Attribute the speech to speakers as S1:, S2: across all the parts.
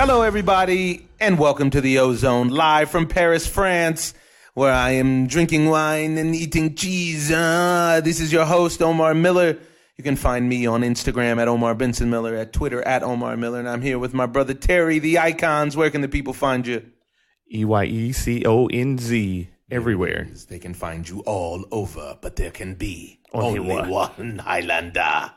S1: Hello, everybody, and welcome to the OZone, live from Paris, France, where I am drinking wine and eating cheese. This is your host, Omar Miller. You can find me on Instagram at Omar Benson Miller, at Twitter at Omar Miller, and I'm here with my brother Terry, the Icons. Where can the people find you?
S2: EYECONZ, everywhere.
S1: They can find you all over, but there can be only one Highlander.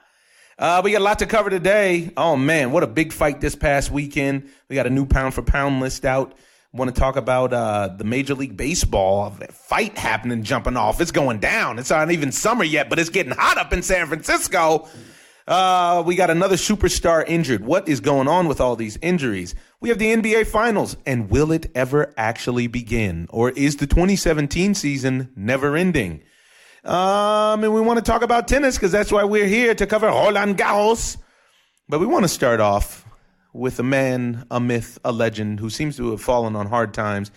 S1: We got a lot to cover today. Oh, man, what a big fight this past weekend. We got a new pound-for-pound list out. Want to talk about the Major League Baseball fight happening, jumping off. It's going down. It's not even summer yet, but it's getting hot up in San Francisco. We got another superstar injured. What is going on with all these injuries? We have the NBA Finals, and will it ever actually begin? Or is the 2017 season never ending? And we want to talk about tennis because that's why we're here, to cover Roland Garros. But we want to start off with a man, a myth, a legend who seems to have fallen on hard times.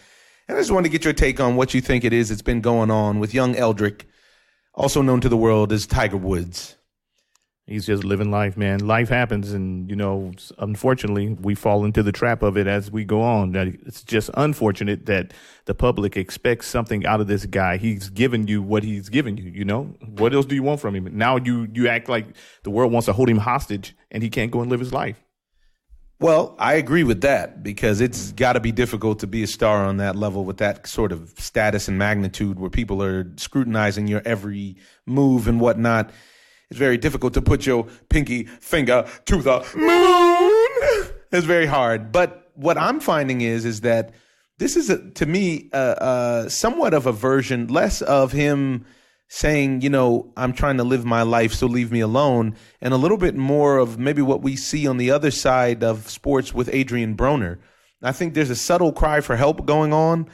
S1: And I just want to get your take on what you think it is that's been going on with young Eldrick, also known to the world as Tiger Woods.
S2: He's just living life, man. Life happens, and, unfortunately, we fall into the trap of it as we go on. It's just unfortunate that the public expects something out of this guy. He's given you what he's given you, What else do you want from him? Now you act like the world wants to hold him hostage, and he can't go and live his life.
S1: Well, I agree with that because it's got to be difficult to be a star on that level with that sort of status and magnitude where people are scrutinizing your every move and whatnot. It's very difficult to put your pinky finger to the moon. It's very hard. But what I'm finding is that this is, to me, somewhat of a version, less of him saying, I'm trying to live my life, so leave me alone, and a little bit more of maybe what we see on the other side of sports with Adrian Broner. I think there's a subtle cry for help going on.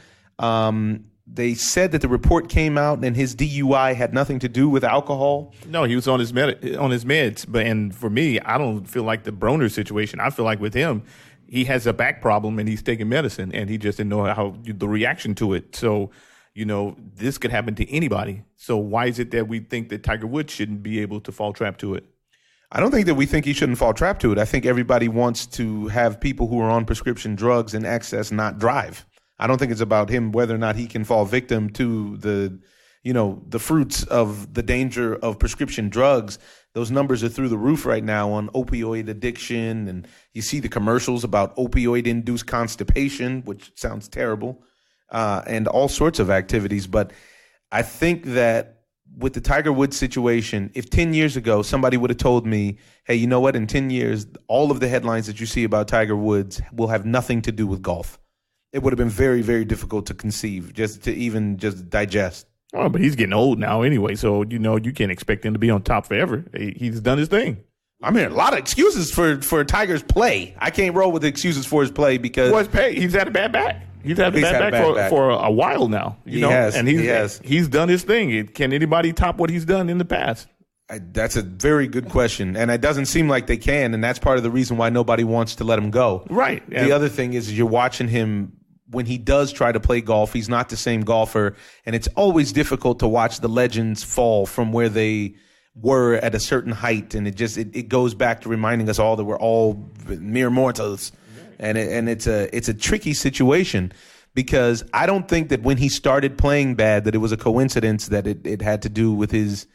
S1: They said that the report came out and his DUI had nothing to do with alcohol.
S2: No, he was on his meds. And for me, I don't feel like the Broner situation. I feel like with him, he has a back problem and he's taking medicine and he just didn't know how the reaction to it. So, this could happen to anybody. So why is it that we think that Tiger Woods shouldn't be able to fall trap to it?
S1: I don't think that we think he shouldn't fall trap to it. I think everybody wants to have people who are on prescription drugs in excess not drive. I don't think it's about him whether or not he can fall victim to the fruits of the danger of prescription drugs. Those numbers are through the roof right now on opioid addiction. And you see the commercials about opioid-induced constipation, which sounds terrible, and all sorts of activities. But I think that with the Tiger Woods situation, if 10 years ago somebody would have told me, hey, you know what, in 10 years, all of the headlines that you see about Tiger Woods will have nothing to do with golf, it would have been very, very difficult to conceive, just digest.
S2: Oh, but he's getting old now anyway, so, you can't expect him to be on top forever. He's done his thing.
S1: I'm hearing a lot of excuses for Tiger's play. I can't roll with excuses for his play because...
S2: Well, his pay, he's had a bad back. He's had a bad back for a while now.
S1: He has.
S2: He's done his thing. Can anybody top what he's done in the past?
S1: That's a very good question, and it doesn't seem like they can, and that's part of the reason why nobody wants to let him go.
S2: Right.
S1: The other thing is you're watching him when he does try to play golf. He's not the same golfer, and it's always difficult to watch the legends fall from where they were at a certain height, and it goes back to reminding us all that we're all mere mortals, and it's a tricky situation. Because I don't think that when he started playing bad that it was a coincidence that it had to do with his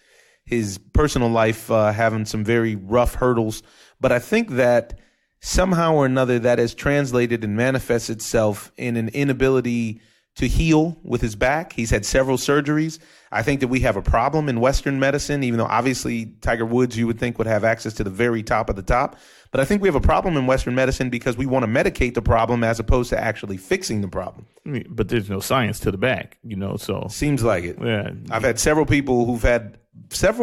S1: personal life having some very rough hurdles. But I think that somehow or another that has translated and manifests itself in an inability to heal with his back. He's had several surgeries. I think that we have a problem in Western medicine, even though obviously Tiger Woods, you would think, would have access to the very top of the top. But I think we have a problem in Western medicine because we want to medicate the problem as opposed to actually fixing the problem.
S2: But there's no science to the back, so.
S1: Seems like it.
S2: Yeah.
S1: I've had several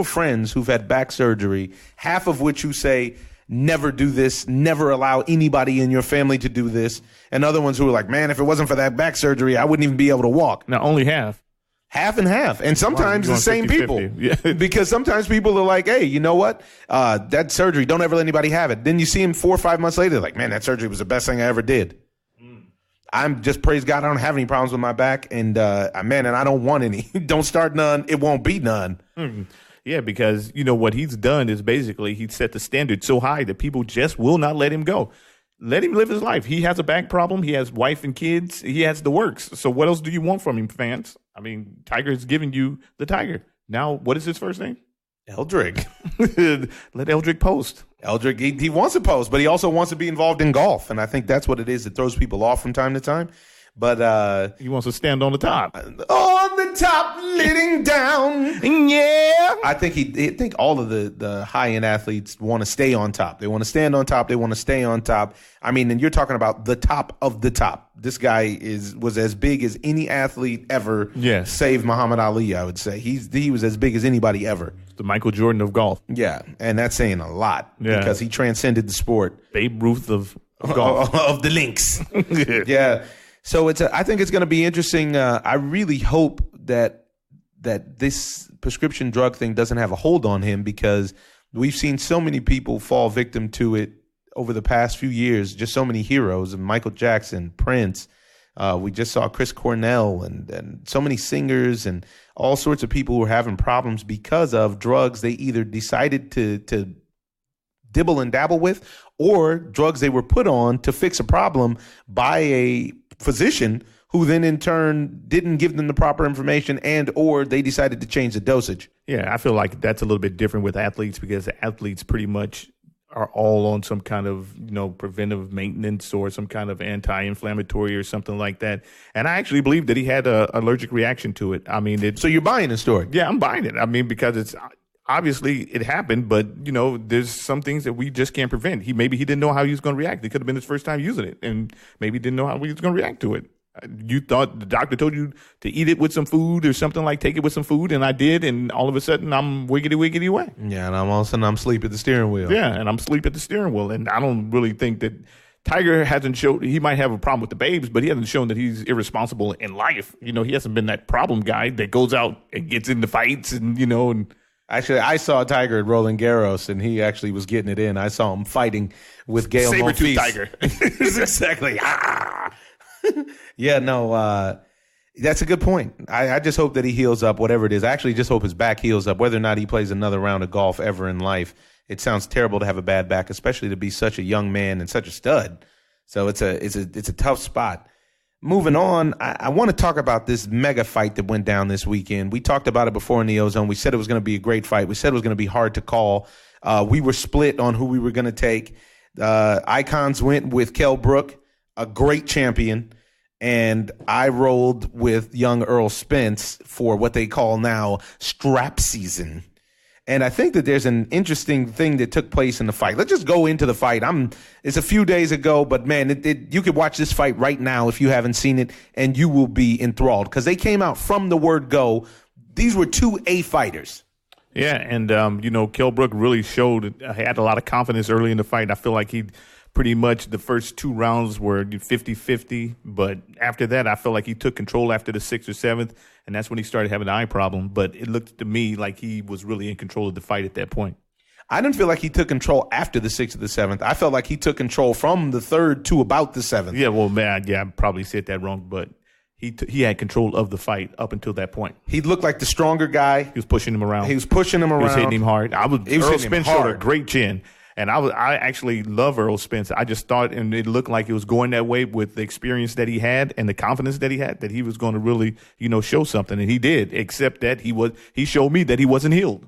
S1: friends who've had back surgery, half of which who say, never do this, never allow anybody in your family to do this. And other ones who are like, man, if it wasn't for that back surgery, I wouldn't even be able to walk.
S2: Now, only half.
S1: Half and half. And sometimes the same
S2: 50-50.
S1: people.
S2: Yeah.
S1: Because sometimes people are like, hey, you know what? That surgery, don't ever let anybody have it. Then you see him 4 or 5 months later, like, man, that surgery was the best thing I ever did. I'm just, praise God, I don't have any problems with my back. And, man, and I don't want any. Don't start none. It won't be none.
S2: Mm-hmm. Yeah, because, what he's done is basically he set the standard so high that people just will not let him go. let him live his life. He has a back problem. He has wife and kids. He has the works. So what else do you want from him, fans? I mean, Tiger is giving you the Tiger. Now, what is his first name?
S1: Eldrick.
S2: Let Eldrick post.
S1: Eldrick, he wants to post, but he also wants to be involved in golf. And I think that's what it is that throws people off from time to time. But
S2: he wants to stand on the top.
S1: On the top, leading down.
S2: Yeah.
S1: I think all of the high-end athletes want to stay on top. They want to stand on top. They want to stay on top. I mean, and you're talking about the top of the top. This guy was as big as any athlete ever.
S2: Yes.
S1: Save Muhammad Ali, I would say. He was as big as anybody ever.
S2: The Michael Jordan of golf.
S1: Yeah, and that's saying a lot because he transcended the sport.
S2: Babe Ruth of golf.
S1: Of the links. Yeah. So I think it's going to be interesting. I really hope that this prescription drug thing doesn't have a hold on him, because we've seen so many people fall victim to it over the past few years. Just so many heroes, Michael Jackson, Prince. We just saw Chris Cornell and so many singers and all sorts of people who are having problems because of drugs they either decided to dibble and dabble with, or drugs they were put on to fix a problem by a physician who then in turn didn't give them the proper information, and or they decided to change the dosage.
S2: Yeah, I feel like that's a little bit different with athletes, because the athletes pretty much are all on some kind of, preventive maintenance or some kind of anti-inflammatory or something like that. And I actually believe that he had an allergic reaction to it. I mean,
S1: so you're buying the story?
S2: Yeah, I'm buying it. I mean, because it's obviously it happened, but there's some things that we just can't prevent. Maybe he didn't know how he was going to react. It could have been his first time using it, and maybe he didn't know how he was going to react to it. You thought the doctor told you to eat it with some food or something, like take it with some food, and I did, and all of a sudden I'm wiggity away.
S1: Yeah, and all of a sudden I'm asleep at the steering wheel.
S2: Yeah, and I'm asleep at the steering wheel, and I don't really think that Tiger hasn't shown. He might have a problem with the babes, but he hasn't shown that he's irresponsible in life. He hasn't been that problem guy that goes out and gets into fights and.
S1: Actually, I saw Tiger at Roland Garros, and he actually was getting it in. I saw him fighting with Gail Monfils.
S2: Saber-tooth Tiger.
S1: Exactly. Yeah, no, that's a good point. I just hope that he heals up, whatever it is. I actually just hope his back heals up, whether or not he plays another round of golf ever in life. It sounds terrible to have a bad back, especially to be such a young man and such a stud. So it's a tough spot. Moving on, I want to talk about this mega fight that went down this weekend. We talked about it before in the OZone. We said it was going to be a great fight. We said it was going to be hard to call. We were split on who we were going to take. Icons went with Kell Brook, a great champion, and I rolled with young Earl Spence for what they call now strap season. And I think that there's an interesting thing that took place in the fight. Let's just go into the fight. It's a few days ago, but man, you could watch this fight right now if you haven't seen it, and you will be enthralled, because they came out from the word go. These were two A fighters.
S2: Yeah, and Kell Brook really had a lot of confidence early in the fight. I feel like he pretty much the first two rounds were 50-50, but after that, I felt like he took control after the 6th or 7th, and that's when he started having an eye problem. But it looked to me like he was really in control of the fight at that point.
S1: I didn't feel like he took control after the 6th or the 7th. I felt like he took control from the 3rd to about the 7th.
S2: Yeah, well, man, I probably said that wrong, but he had control of the fight up until that point.
S1: He looked like the stronger guy.
S2: He was pushing him around.
S1: He was pushing him around.
S2: He was hitting him hard. Earl Spence showed a great chin. And I actually love Earl Spence. I just thought, and it looked like it was going that way with the experience that he had and the confidence that he had, that he was going to really, show something. And he did, except that he showed me that he wasn't healed.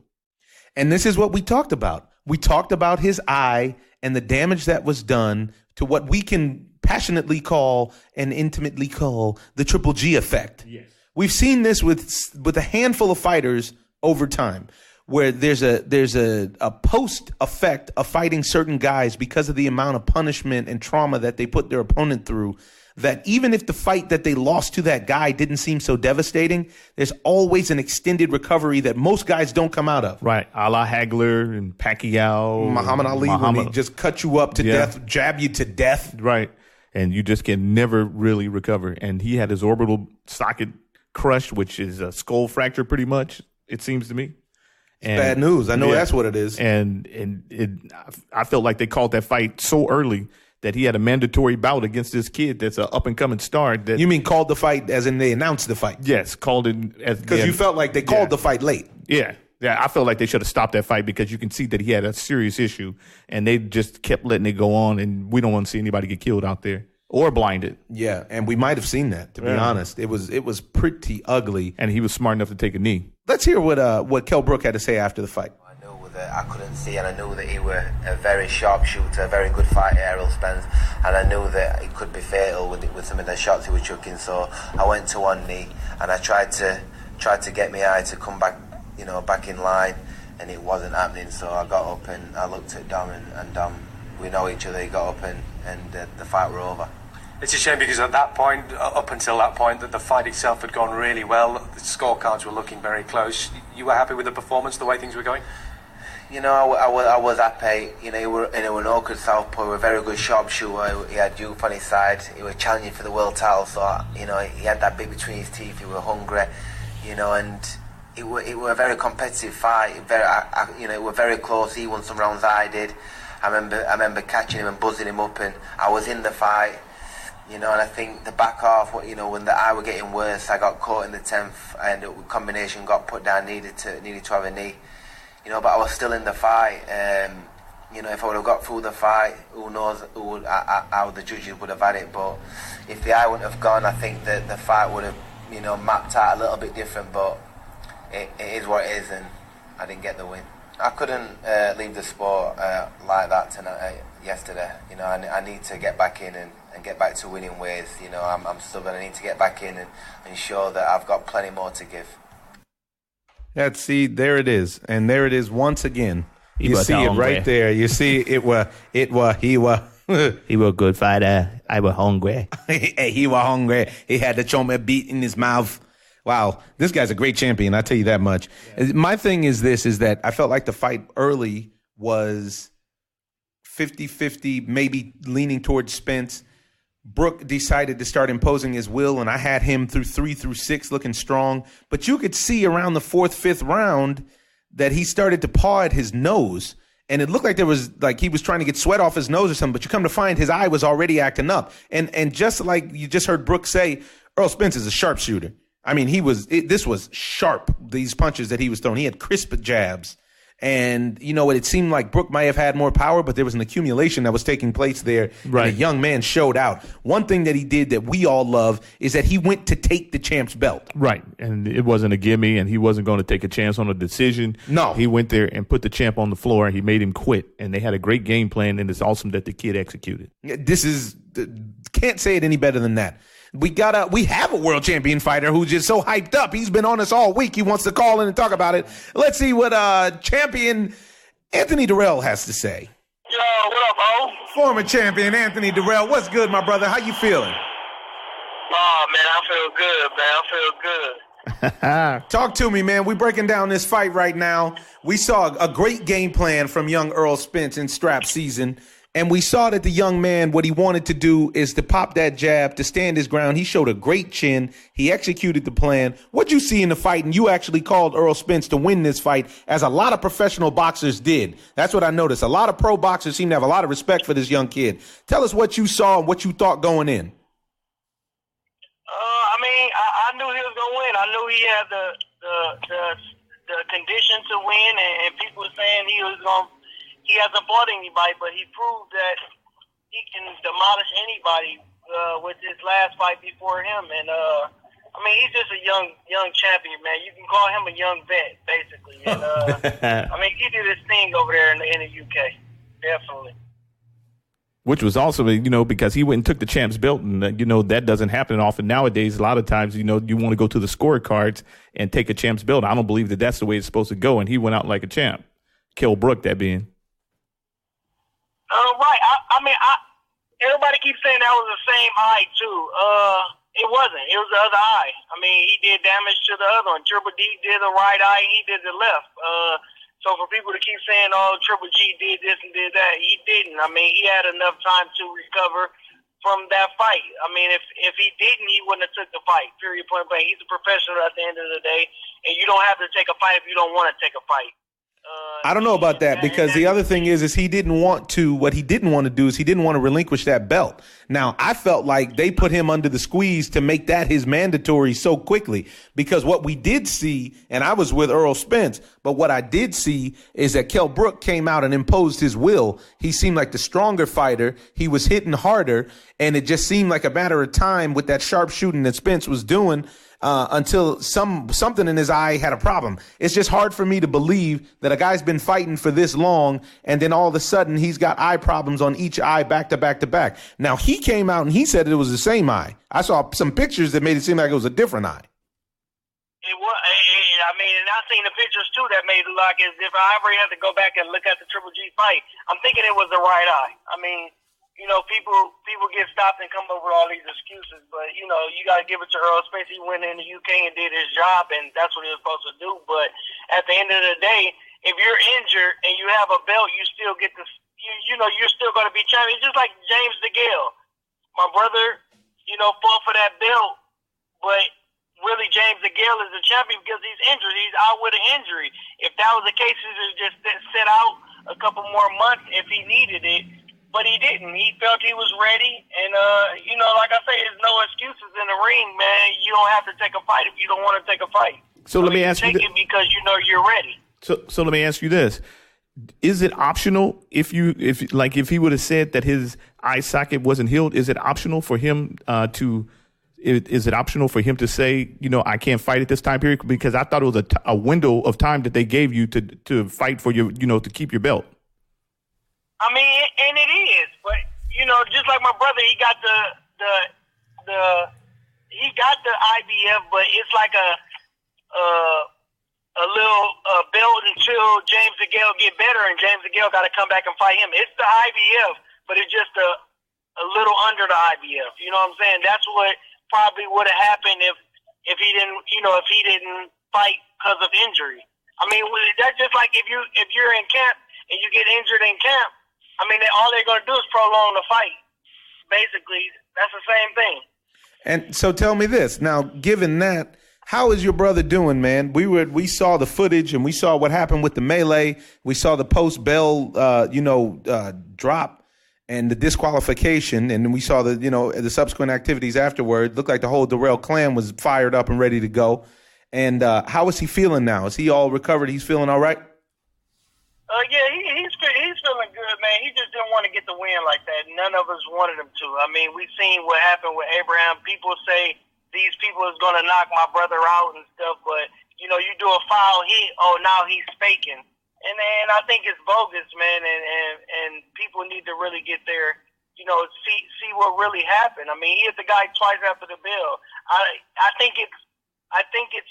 S1: And this is what we talked about. We talked about his eye and the damage that was done to what we can passionately call and intimately call the Triple G effect.
S2: Yes.
S1: We've seen this with a handful of fighters over time, where there's a post effect of fighting certain guys because of the amount of punishment and trauma that they put their opponent through, that even if the fight that they lost to that guy didn't seem so devastating, there's always an extended recovery that most guys don't come out of.
S2: Right. A la Hagler and Pacquiao.
S1: Muhammad Ali, when he just cut you up to death, jab you to death.
S2: Right. And you just can never really recover. And he had his orbital socket crushed, which is a skull fracture pretty much, it seems to me.
S1: And, bad news. I know that's what it is.
S2: I felt like they called that fight so early that he had a mandatory bout against this kid that's an up-and-coming star. That,
S1: you mean called the fight as in they announced the fight?
S2: Yes, called it.
S1: Because you felt like they called the fight late.
S2: Yeah, Yeah, I feel like they should have stopped that fight because you can see that he had a serious issue, and they just kept letting it go on, and we don't want to see anybody get killed out there or blinded.
S1: Yeah, and we might have seen that, to be honest. It was pretty ugly.
S2: And he was smart enough to take a knee.
S1: Let's hear what Kell Brook had to say after the fight.
S3: I knew that I couldn't see, and I knew that he was a very sharp shooter, a very good fighter, Errol Spence, and I knew that it could be fatal with some of the shots he was chucking. So I went to one knee, and I tried to get my eye to come back, back in line, and it wasn't happening. So I got up and I looked at Dom, and Dom, we know each other. He got up and the fight were over.
S4: It's a shame because at that point, up until that point, that the fight itself had gone really well. The scorecards were looking very close. You were happy with the performance, the way things were going?
S3: I was happy. He were an awkward southpaw. He was a very good sharpshooter. He had youth on his side. He was challenging for the world title. So he had that bit between his teeth. He was hungry. And it was a very competitive fight. It was very close. He won some rounds. I did. I remember catching him and buzzing him up, and I was in the fight. And I think the back half, when the eye were getting worse, I got caught in the 10th, and the combination got put down, needed to have a knee. But I was still in the fight. If I would have got through the fight, who knows how the judges would have had it. But if the eye wouldn't have gone, I think that the fight would have, mapped out a little bit different. But it is what it is, and I didn't get the win. I couldn't leave the sport like that yesterday. I need to get back in and get back to winning ways. I'm stubborn. I need to get back in and show that I've got plenty more to give.
S1: There it is. And there it is once again. You see it right there. You see he was
S2: He was a good fighter. I was hungry.
S1: He was hungry. He had the choma beat in his mouth. Wow, this guy's a great champion, I tell you that much. My thing is that I felt like the fight early was 50-50, maybe leaning towards Spence. Brook decided to start imposing his will, and I had him through 3 through 6 looking strong. But you could see around the 4th, 5th round that he started to paw at his nose. And it looked like he was trying to get sweat off his nose or something. But you come to find his eye was already acting up. And just like you just heard Brook say, Errol Spence is a sharpshooter. I mean, this was sharp, these punches that he was throwing. He had crisp jabs. And, it seemed like Brook might have had more power, but there was an accumulation that was taking place there. Right. And the young man showed out. One thing that he did that we all love is that he went to take the champ's belt.
S2: Right. And it wasn't a gimme, and he wasn't going to take a chance on a decision.
S1: No.
S2: He went there and put the champ on the floor. He made him quit. And they had a great game plan, and it's awesome that the kid executed.
S1: Can't say it any better than that. We have a world champion fighter who's just so hyped up. He's been on us all week. He wants to call in and talk about it. Let's see what champion Anthony Durrell has to say.
S5: Yo, what up, O?
S1: Former champion Anthony Durrell. What's good, my brother? How you feeling?
S5: Oh, man, I feel good, man.
S1: Talk to me, man. We're breaking down this fight right now. We saw a great game plan from young Errol Spence in strap season. And we saw that the young man, what he wanted to do is to pop that jab, to stand his ground. He showed a great chin. He executed the plan. What'd you see in the fight? And you actually called Errol Spence to win this fight, as a lot of professional boxers did. That's what I noticed. A lot of pro boxers seem to have a lot of respect for this young kid. Tell us what you saw and what you thought going in.
S5: I knew he was going to win. I knew he had the condition to win, and people were saying he hasn't fought anybody, but he proved that he can demolish anybody with his last fight before him. And he's just a young champion, man. You can call him a young vet, basically. And he did his thing over there in the UK, definitely.
S2: Which was also, because he went and took the champ's belt, and that doesn't happen often nowadays. A lot of times, you want to go to the scorecards and take a champ's belt. I don't believe that that's the way it's supposed to go, and he went out like a champ. Kell Brook, that being.
S5: Right. Everybody keeps saying that was the same eye, too. It wasn't. It was the other eye. He did damage to the other one. Triple D did the right eye, he did the left. So for people to keep saying, Triple G did this and did that, he didn't. He had enough time to recover from that fight. If he didn't, he wouldn't have took the fight, period, point blank. He's a professional at the end of the day, and you don't have to take a fight if you don't want to take a fight.
S1: I don't know about that, because the other thing is he didn't want to. What he didn't want to do is he didn't want to relinquish that belt. Now, I felt like they put him under the squeeze to make that his mandatory so quickly, because what we did see, and I was with Earl Spence, but what I did see is that Kell Brook came out and imposed his will. He seemed like the stronger fighter. He was hitting harder, and it just seemed like a matter of time with that sharp shooting that Spence was doing until something in his eye had a problem. It's just hard for me to believe that a guy's been fighting for this long, and then all of a sudden he's got eye problems on each eye back to back to back. Now, he came out and he said it was the same eye. I saw some pictures that made it seem like it was a different eye.
S5: It was. I mean, and I seen the pictures too that made it look as if I ever had to go back and look at the Triple G fight. I'm thinking it was the right eye. I mean, you know, people get stopped and come up with all these excuses, but you know, you got to give it to Earl Spence. He went in the UK and did his job, and that's what he was supposed to do. But at the end of the day, if you're injured and you have a belt, you still get the, you know, you're still going to be champion. It's just like James DeGale. My brother, you know, fought for that belt, but really James DeGale is the champion because he's injured. He's out with an injury. If that was the case, he would just sit out a couple more months if he needed it. But he didn't. He felt he was ready. And, you know, like I say, there's no excuses in the ring, man. You don't have to take a fight if you don't want to take a fight.
S2: So let me ask you
S5: take it because you know you're ready.
S2: So let me ask you this. Is it optional if he would have said that his eye socket wasn't healed, is it optional for him is it optional for him to say, you know, I can't fight at this time period? Because I thought it was a window of time that they gave you to fight for your, you know, to keep your belt.
S5: I mean, and it is, but you know, just like my brother, he got the IBF, but it's like a little belt until James DeGale get better, and James DeGale got to come back and fight him. It's the IBF, but it's just a little under the IBF. You know what I'm saying? That's what probably would have happened if he didn't, you know, if he didn't fight because of injury. I mean, that's just like if you're in camp and you get injured in camp. I mean, all they're going to do is prolong the fight. Basically, that's the same thing.
S1: And so tell me this. Now, given that, how is your brother doing, man? We saw the footage and we saw what happened with the melee. We saw the post-bell, drop and the disqualification. And then we saw the subsequent activities afterward. Looked like the whole Darrell clan was fired up and ready to go. And how is he feeling now? Is he all recovered? He's feeling all right?
S5: Yeah, he's feeling good, man. He just didn't want to get the win like that. None of us wanted him to. I mean, we've seen what happened with Abraham. People say these people is going to knock my brother out and stuff, but, you know, you do a foul hit, now he's faking. And I think it's bogus, man, and people need to really get there, you know, see what really happened. I mean, he hit the guy twice after the bell. I think it's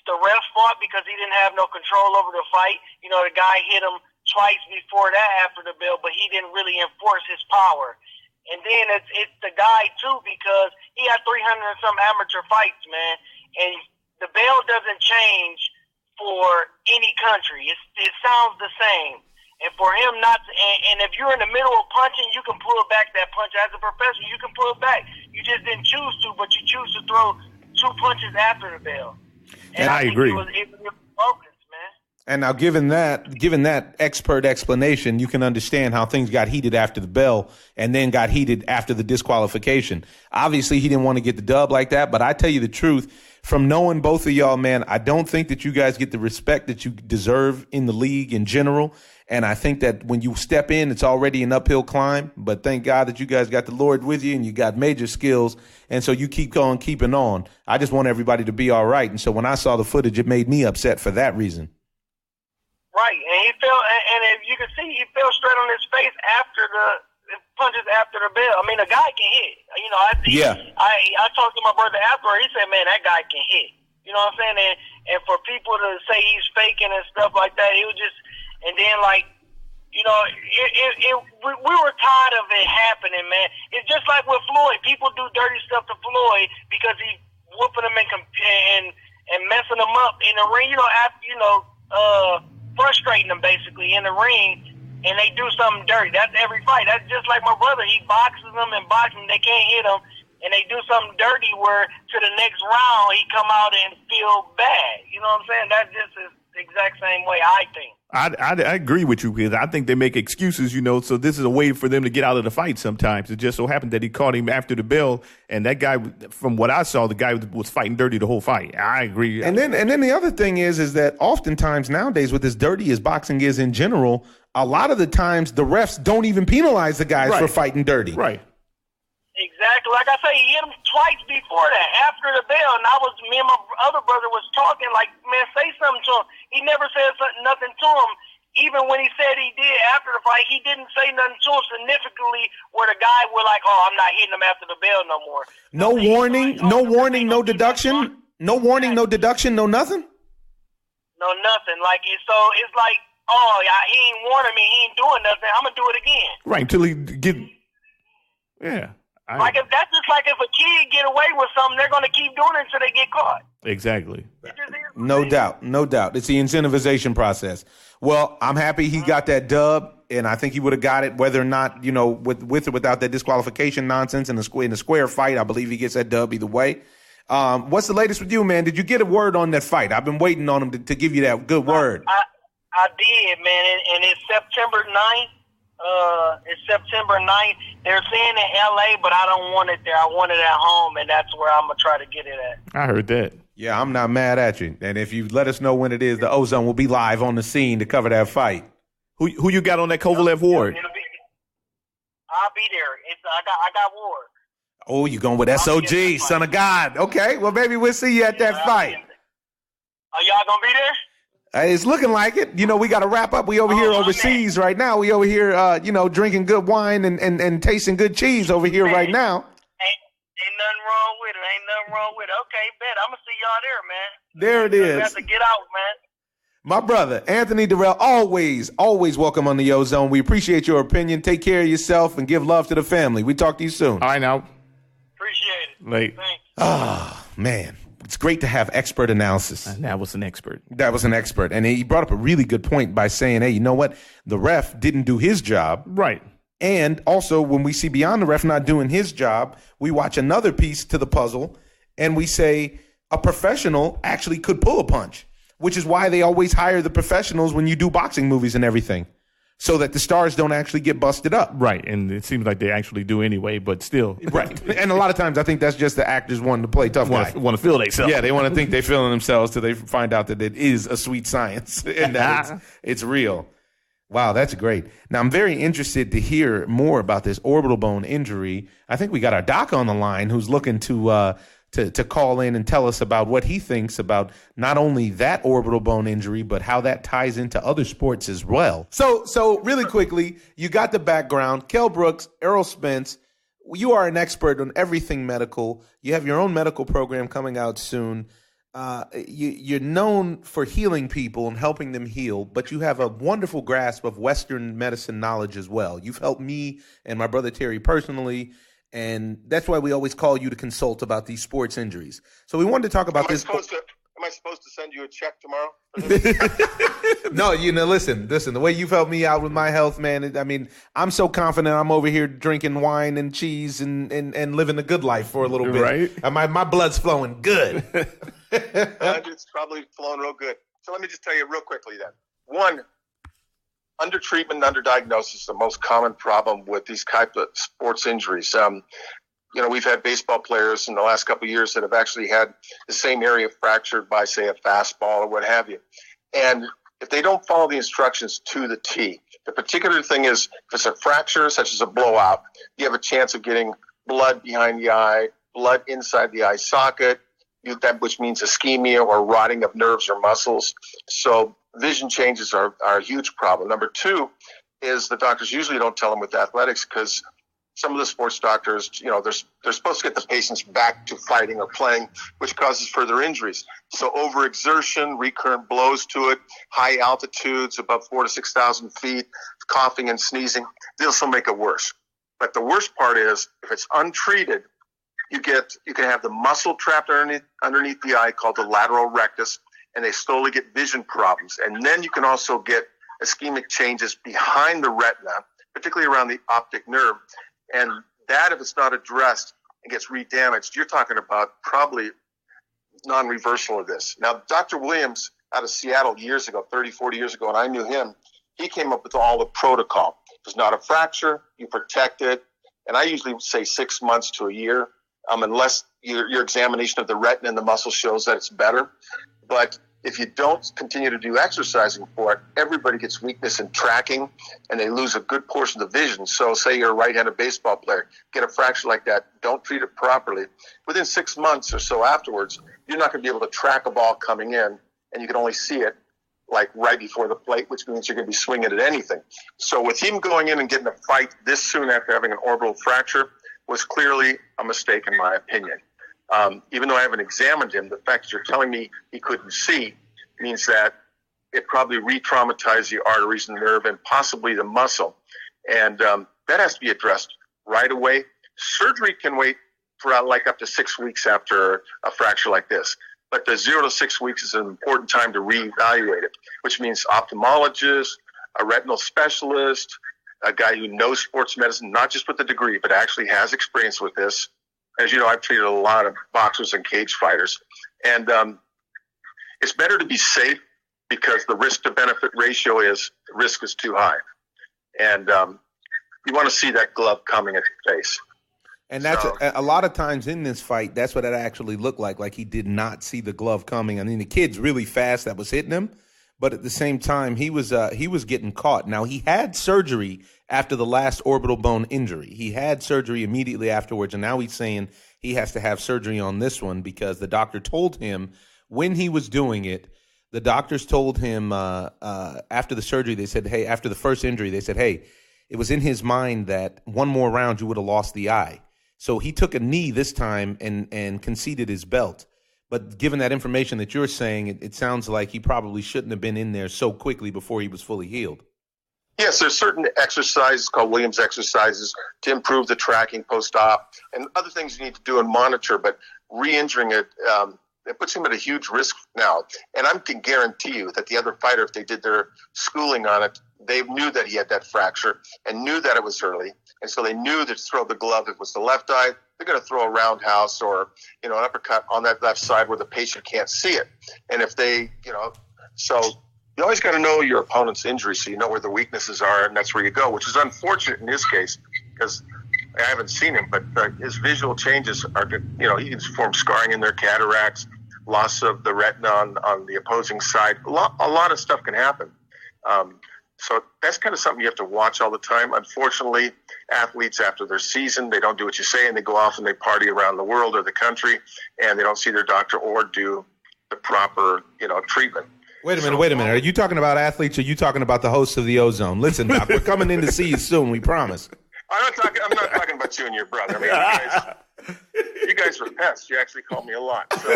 S5: the ref's fault because he didn't have no control over the fight. You know, the guy hit him twice before that after the bell, but he didn't really enforce his power. And then it's the guy too, because he had 300 and some amateur fights, man, and the bell doesn't change for any country. It sounds the same. And for him not to, and if you're in the middle of punching, you can pull back that punch. As a professional, you can pull it back. You just didn't choose to, but you choose to throw two punches after the bell.
S2: And I agree.
S5: It was focused.
S1: And now, given that expert explanation, you can understand how things got heated after the bell and then got heated after the disqualification. Obviously, he didn't want to get the dub like that, but I tell you the truth, from knowing both of y'all, man, I don't think that you guys get the respect that you deserve in the league in general. And I think that when you step in, it's already an uphill climb. But thank God that you guys got the Lord with you and you got major skills. And so you keep on keeping on. I just want everybody to be all right. And so when I saw the footage, it made me upset for that reason.
S5: Right, and he fell, and if you can see, he fell straight on his face after the punches after the bell. I mean, a guy can hit. You know, I talked to my brother afterward. He said, "Man, that guy can hit." You know what I'm saying? And for people to say he's faking and stuff like that, it was just, and then like, you know, we were tired of it happening, man. It's just like with Floyd. People do dirty stuff to Floyd because he's whooping them and messing them up in the ring. Frustrating them basically in the ring, and they do something dirty. That's every fight. That's just like my brother. He boxes them and boxes them. They can't hit him, and they do something dirty where to the next round he come out and feel bad. You know what I'm saying? That's just the exact same way I think.
S2: I agree with you because I think they make excuses, so this is a way for them to get out of the fight sometimes. It just so happened that he caught him after the bell, and that guy, from what I saw, the guy was fighting dirty the whole fight. I agree.
S1: And then the other thing is that oftentimes nowadays, with as dirty as boxing is in general, a lot of the times the refs don't even penalize the guys for fighting dirty.
S2: Right.
S5: Exactly. Like I say, he hit him twice before that, after the bell, and me and my other brother was talking, like, man, say something to him. He never said nothing to him. Even when he said he did after the fight, he didn't say nothing to him significantly where the guy was like, oh, I'm not hitting him after the bell no more.
S1: No warning, no warning, no deduction? No warning, no deduction, no nothing?
S5: No nothing. Like, so it's like, oh, he ain't warning me, he ain't doing nothing, I'm going to do it again.
S2: Right, until he get, yeah.
S5: Like, if that's just like if a kid get away with something, they're going to keep doing it until they get caught.
S2: Exactly.
S1: No doubt. No doubt. It's the incentivization process. Well, I'm happy he got that dub, and I think he would have got it whether or not, with or without that disqualification nonsense in the square fight. I believe he gets that dub either way. What's the latest with you, man? Did you get a word on that fight? I've been waiting on him to give you that good word.
S5: I did, man, and it's September 9th. It's September 9th. They're saying in L.A., but I don't want it there. I want it at home, and that's where I'm going to try to get it at.
S2: I heard that.
S1: Yeah, I'm not mad at you. And if you let us know when it is, the OZone will be live on the scene to cover that fight.
S2: Who you got on that Kovalev Ward?
S5: I'll be there. I got Ward.
S1: Oh, you're going with SOG, son of God. Okay, well, maybe we'll see you at that fight.
S5: Are y'all going to be there?
S1: It's looking like it. We got to wrap up. We over here overseas right now. We over here, drinking good wine and tasting good cheese over here right now.
S5: Ain't nothing wrong with it. Okay, bet. I'm going to see y'all there, man.
S1: There it is.
S5: You have to get out, man.
S1: My brother, Anthony Durrell, always welcome on the OZone. We appreciate your opinion. Take care of yourself and give love to the family. We talk to you soon.
S2: All right, now.
S5: Appreciate it.
S2: Late.
S5: Thanks.
S1: Oh, man. It's great to have expert analysis.
S2: And that was an expert.
S1: And he brought up a really good point by saying, hey, you know what? The ref didn't do his job.
S2: Right.
S1: And also, when we see beyond the ref not doing his job, we watch another piece to the puzzle, and we say a professional actually could pull a punch, which is why they always hire the professionals when you do boxing movies and everything, so that the stars don't actually get busted up.
S2: Right, and it seems like they actually do anyway, but still.
S1: Right, and a lot of times I think that's just the actors wanting to play tough guy.
S2: Want to feel themselves.
S1: Yeah, they want to think they're feeling themselves till they find out that it is a sweet science and that it's real. Wow, that's great. Now, I'm very interested to hear more about this orbital bone injury. I think we got our doc on the line who's looking to call in and tell us about what he thinks about not only that orbital bone injury, but how that ties into other sports as well. So really quickly, you got the background. Kell Brooks, Errol Spence, you are an expert on everything medical. You have your own medical program coming out soon. You're known for healing people and helping them heal, but you have a wonderful grasp of Western medicine knowledge as well. You've helped me and my brother Terry personally, and that's why we always call you to consult about these sports injuries. So we wanted to talk about this.
S6: Am I supposed to send you a check tomorrow?
S1: No, listen, the way you've helped me out with my health, man, I'm so confident I'm over here drinking wine and cheese and living a good life for a little bit.
S2: Right.
S1: My blood's flowing good.
S6: It's probably flowing real good. So let me just tell you real quickly then. One, undertreatment and underdiagnosis is the most common problem with these type of sports injuries. We've had baseball players in the last couple of years that have actually had the same area fractured by, say, a fastball or what have you. And if they don't follow the instructions to the T, the particular thing is if it's a fracture, such as a blowout, you have a chance of getting blood behind the eye, blood inside the eye socket, which means ischemia or rotting of nerves or muscles. So vision changes are a huge problem. Number two is the doctors usually don't tell them with athletics because some of the sports doctors, they're supposed to get the patients back to fighting or playing, which causes further injuries. So overexertion, recurrent blows to it, high altitudes above 4,000 to 6,000 feet, coughing and sneezing, this will make it worse. But the worst part is if it's untreated, you can have the muscle trapped underneath the eye called the lateral rectus, and they slowly get vision problems. And then you can also get ischemic changes behind the retina, particularly around the optic nerve. And that, if it's not addressed and gets redamaged, you're talking about probably non-reversal of this. Now, Dr. Williams out of Seattle years ago, 30, 40 years ago, and I knew him. He came up with all the protocol. If it's not a fracture, you protect it. And I usually say 6 months to a year, unless your examination of the retina and the muscle shows that it's better. But if you don't continue to do exercising for it, everybody gets weakness in tracking, and they lose a good portion of the vision. So say you're a right-handed baseball player, get a fracture like that, don't treat it properly. Within 6 months or so afterwards, you're not going to be able to track a ball coming in, and you can only see it like right before the plate, which means you're going to be swinging at anything. So with him going in and getting a fight this soon after having an orbital fracture was clearly a mistake in my opinion. Even though I haven't examined him, the fact that you're telling me he couldn't see means that it probably re-traumatized the arteries and nerve and possibly the muscle. And that has to be addressed right away. Surgery can wait for like up to 6 weeks after a fracture like this. But the 0 to 6 weeks is an important time to reevaluate it, which means ophthalmologist, a retinal specialist, a guy who knows sports medicine, not just with a degree, but actually has experience with this. As you know, I've treated a lot of boxers and cage fighters. And it's better to be safe because the risk to benefit ratio is the risk is too high. And you want to see that glove coming at your face.
S1: And that's a lot of times in this fight, that's what it actually looked like. Like he did not see the glove coming. I mean, the kid's really fast that was hitting him, but at the same time, he was getting caught. Now, he had surgery after the last orbital bone injury. He had surgery immediately afterwards, and now he's saying he has to have surgery on this one because the doctor told him when he was doing it, the doctors told him after the surgery, they said, hey, after the first injury, they said, hey, it was in his mind that one more round you would have lost the eye. So he took a knee this time and conceded his belt. But given that information that you're saying, it sounds like he probably shouldn't have been in there so quickly before he was fully healed.
S6: Yes, there's certain exercises called Williams exercises to improve the tracking post-op and other things you need to do and monitor, but re-injuring it, it puts him at a huge risk now. And I can guarantee you that the other fighter, if they did their schooling on it, they knew that he had that fracture and knew that it was early. And so they knew that to throw the glove, if it was the left eye, they're going to throw a roundhouse or, an uppercut on that left side where the patient can't see it. And if they, so you always got to know your opponent's injury so you know where the weaknesses are, and that's where you go, which is unfortunate in his case because I haven't seen him, but his visual changes are, he can form scarring in their cataracts, loss of the retina on the opposing side. A lot of stuff can happen. So that's kind of something you have to watch all the time. Unfortunately, athletes after their season, they don't do what you say and they go off and they party around the world or the country and they don't see their doctor or do the proper, treatment.
S1: Wait a minute. Are you talking about athletes or are you talking about the hosts of the OZone? Listen, Doc, we're coming in to see you soon, we promise.
S6: I'm not talking about you and your brother. I mean, you guys are pests. You actually call me a lot. So.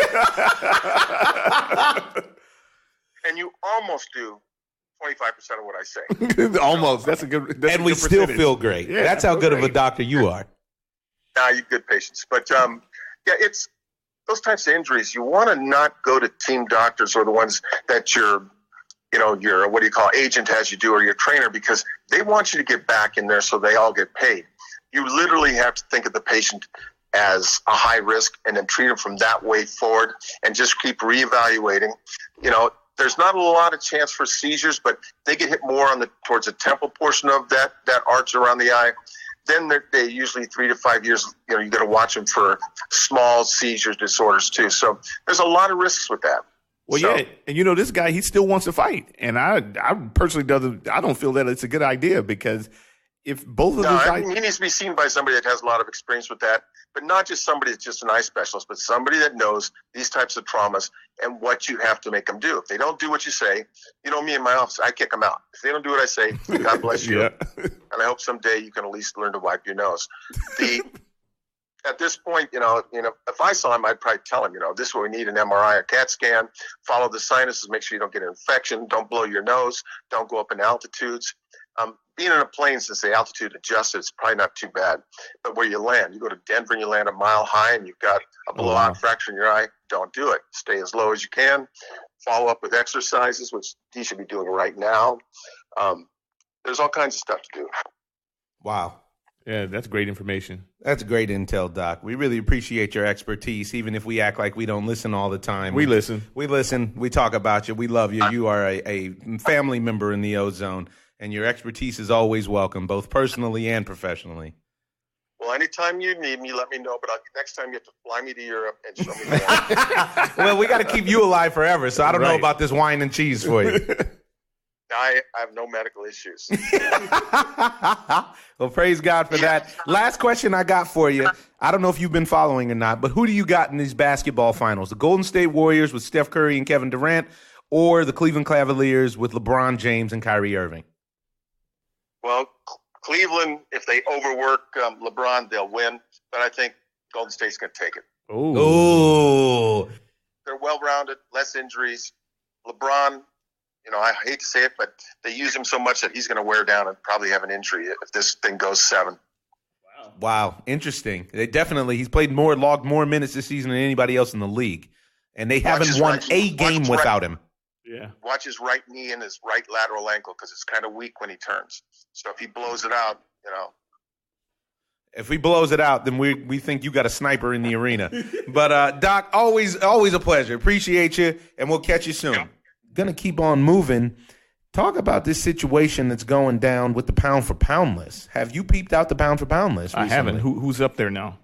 S6: And you almost do 25% of what I say.
S2: Almost. That's a good. That's
S1: and
S2: a
S1: we
S2: good
S1: still
S2: percentage.
S1: feel great.
S2: Yeah,
S1: that's how good of a doctor you are.
S6: You good patients. But it's those types of injuries. You want to not go to team doctors or the ones that your what do you call agent has you do or your trainer because they want you to get back in there so they all get paid. You literally have to think of the patient as a high risk and then treat them from that way forward and just keep reevaluating. There's not a lot of chance for seizures, but they get hit more towards the temple portion of that arch around the eye. Then they usually 3 to 5 years, you got to watch them for small seizure disorders too. So there's a lot of risks with that.
S2: Well, yeah, and this guy, he still wants to fight, and I personally I don't feel that it's a good idea because if both of those guys,
S6: he needs to be seen by somebody that has a lot of experience with that, but not just somebody that's just an eye specialist, but somebody that knows these types of traumas and what you have to make them do. If they don't do what you say, me in my office, I kick them out. If they don't do what I say, God bless you, and I hope someday you can at least learn to wipe your nose. At this point, if I saw him, I'd probably tell him, this is where we need an MRI or CAT scan. Follow the sinuses, make sure you don't get an infection. Don't blow your nose. Don't go up in altitudes. Being in a plane, since the altitude adjusted, it's probably not too bad. But where you land, you go to Denver and you land a mile high and you've got a blowout fracture in your eye, don't do it. Stay as low as you can. Follow up with exercises, which he should be doing right now. There's all kinds of stuff to do.
S1: Wow.
S2: Yeah, that's great information.
S1: That's great intel, Doc. We really appreciate your expertise, even if we act like we don't listen all the time.
S2: We listen.
S1: We listen. We talk about you. We love you. You are a family member in the OZone, and your expertise is always welcome, both personally and professionally.
S6: Well, anytime you need me, let me know. But next time you have to fly me to Europe and show me that.
S1: Well, we got to keep you alive forever, so I don't know about this wine and cheese for you.
S6: I have no medical issues.
S1: Well, praise God for that. Last question I got for you. I don't know if you've been following or not, but who do you got in these basketball finals? The Golden State Warriors with Steph Curry and Kevin Durant, or the Cleveland Cavaliers with LeBron James and Kyrie Irving?
S6: Well, Cleveland, if they overwork LeBron, they'll win. But I think Golden State's going to take it.
S1: Oh.
S6: They're well-rounded, less injuries. LeBron, I hate to say it, but they use him so much that he's going to wear down and probably have an injury if this thing goes 7.
S1: Wow. Interesting. He's played logged more minutes this season than anybody else in the league. And they haven't won a game without him.
S2: Yeah.
S6: Watch his right knee and his right lateral ankle because it's kind of weak when he turns. So if he blows it out,
S1: If he blows it out, then we think you got a sniper in the arena. But, Doc, always a pleasure. Appreciate you, and we'll catch you soon.
S6: Yeah.
S1: Going to keep on moving. Talk about this situation that's going down with the pound-for-pound list. Have you peeped out the pound-for-pound list recently?
S2: I haven't. Who's up there now?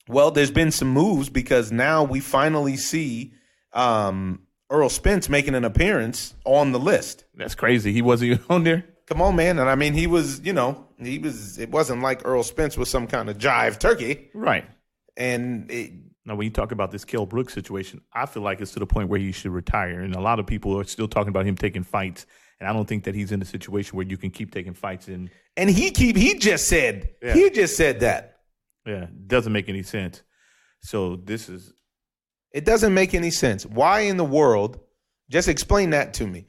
S1: Well, there's been some moves because now we finally see Earl Spence making an appearance on the list.
S2: That's crazy. He wasn't even on there?
S1: Come on, man. And I mean, it wasn't like Earl Spence was some kind of jive turkey.
S2: Right.
S1: And
S2: now, when you talk about this Kell Brooks situation, I feel like it's to the point where he should retire. And a lot of people are still talking about him taking fights. And I don't think that he's in a situation where you can keep taking fights. And
S1: he just said that.
S2: Yeah, it doesn't make any sense. So
S1: it doesn't make any sense. Why in the world? Just explain that to me.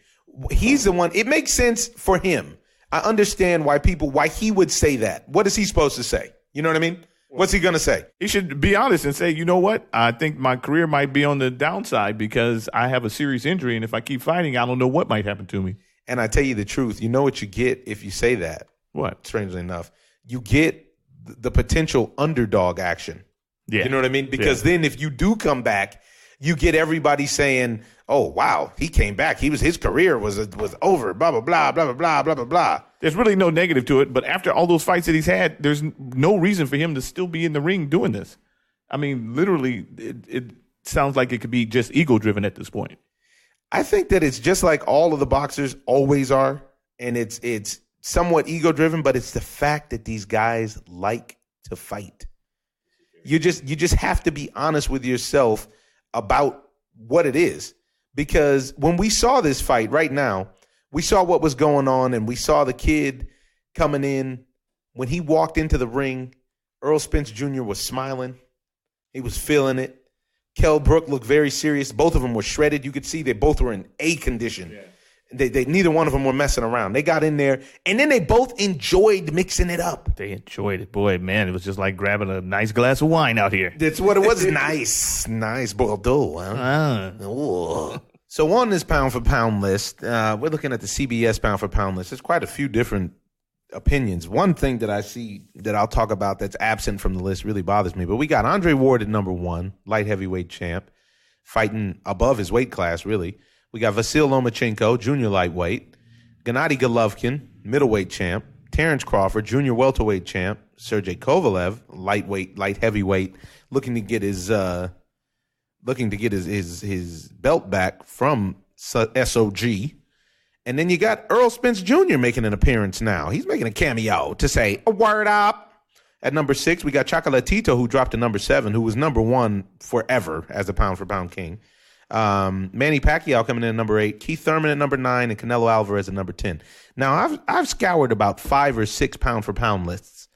S1: He's the one. It makes sense for him. I understand why he would say that. What is he supposed to say? You know what I mean? What's he going to say?
S2: He should be honest and say, you know what? I think my career might be on the downside because I have a serious injury. And if I keep fighting, I don't know what might happen to me.
S1: And I tell you the truth. You know what you get if you say that?
S2: What?
S1: Strangely enough, you get the potential underdog action.
S2: Yeah.
S1: You know what I mean? Because then if you do come back, you get everybody saying, oh, wow, he came back. His career was over, blah, blah, blah, blah, blah, blah, blah, blah, blah.
S2: There's really no negative to it. But after all those fights that he's had, there's no reason for him to still be in the ring doing this. I mean, literally, it sounds like it could be just ego-driven at this point.
S1: I think that it's just like all of the boxers always are. And it's somewhat ego-driven, but it's the fact that these guys like to fight. You just have to be honest with yourself about what it is. Because when we saw this fight right now, we saw what was going on, and we saw the kid coming in. When he walked into the ring, Earl Spence Jr. was smiling. He was feeling it. Kell Brook looked very serious. Both of them were shredded. You could see they both were in A condition. Yeah. They neither one of them were messing around. They got in there, and then they both enjoyed mixing it up.
S2: They enjoyed it. Boy, man, it was just like grabbing a nice glass of wine out here.
S1: That's what it was. Nice Bordeaux. Huh? So on this pound-for-pound list, we're looking at the CBS pound-for-pound list. There's quite a few different opinions. One thing that I see that I'll talk about that's absent from the list really bothers me. But we got Andre Ward at number 1, light heavyweight champ, fighting above his weight class, really. We got Vasyl Lomachenko, junior lightweight. Gennady Golovkin, middleweight champ. Terrence Crawford, junior welterweight champ. Sergey Kovalev, light heavyweight, looking to get his belt back from SOG. And then you got Earl Spence Jr. making an appearance now. He's making a cameo to say, a word up. At number 6, we got Chocolatito, who dropped to number 7, who was number 1 forever as the pound-for-pound king. Manny Pacquiao coming in at number 8, Keith Thurman at number 9, and Canelo Alvarez at number 10. Now, I've scoured about 5 or 6 pound-for-pound lists.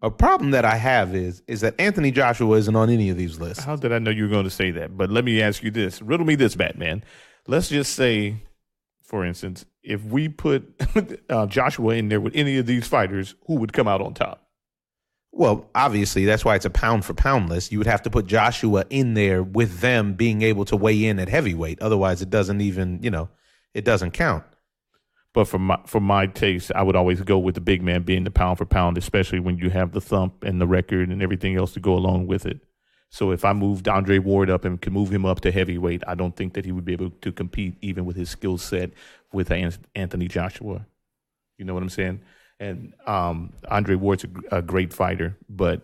S1: A problem that I have is that Anthony Joshua isn't on any of these lists.
S2: How did I know you were going to say that? But let me ask you this. Riddle me this, Batman. Let's just say, for instance, if we put Joshua in there with any of these fighters, who would come out on top?
S1: Well, obviously, that's why it's a pound-for-pound list. You would have to put Joshua in there with them being able to weigh in at heavyweight. Otherwise, it doesn't even, it doesn't count.
S2: But for my taste, I would always go with the big man being the pound for pound, especially when you have the thump and the record and everything else to go along with it. So if I moved Andre Ward up and could move him up to heavyweight, I don't think that he would be able to compete even with his skill set with Anthony Joshua. You know what I'm saying? And Andre Ward's a great fighter, but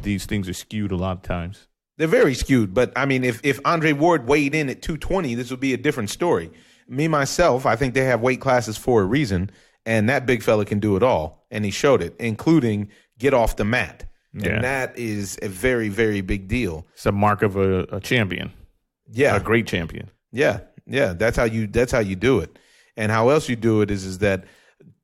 S2: these things are skewed a lot of times.
S1: They're very skewed, but I mean, if Andre Ward weighed in at 220, this would be a different story. Me, myself, I think they have weight classes for a reason, and that big fella can do it all, and he showed it, including get off the mat. Yeah. And that is a very, very big deal.
S2: It's a mark of a champion.
S1: Yeah.
S2: A great champion.
S1: Yeah. Yeah. That's how you do it. And how else you do it is that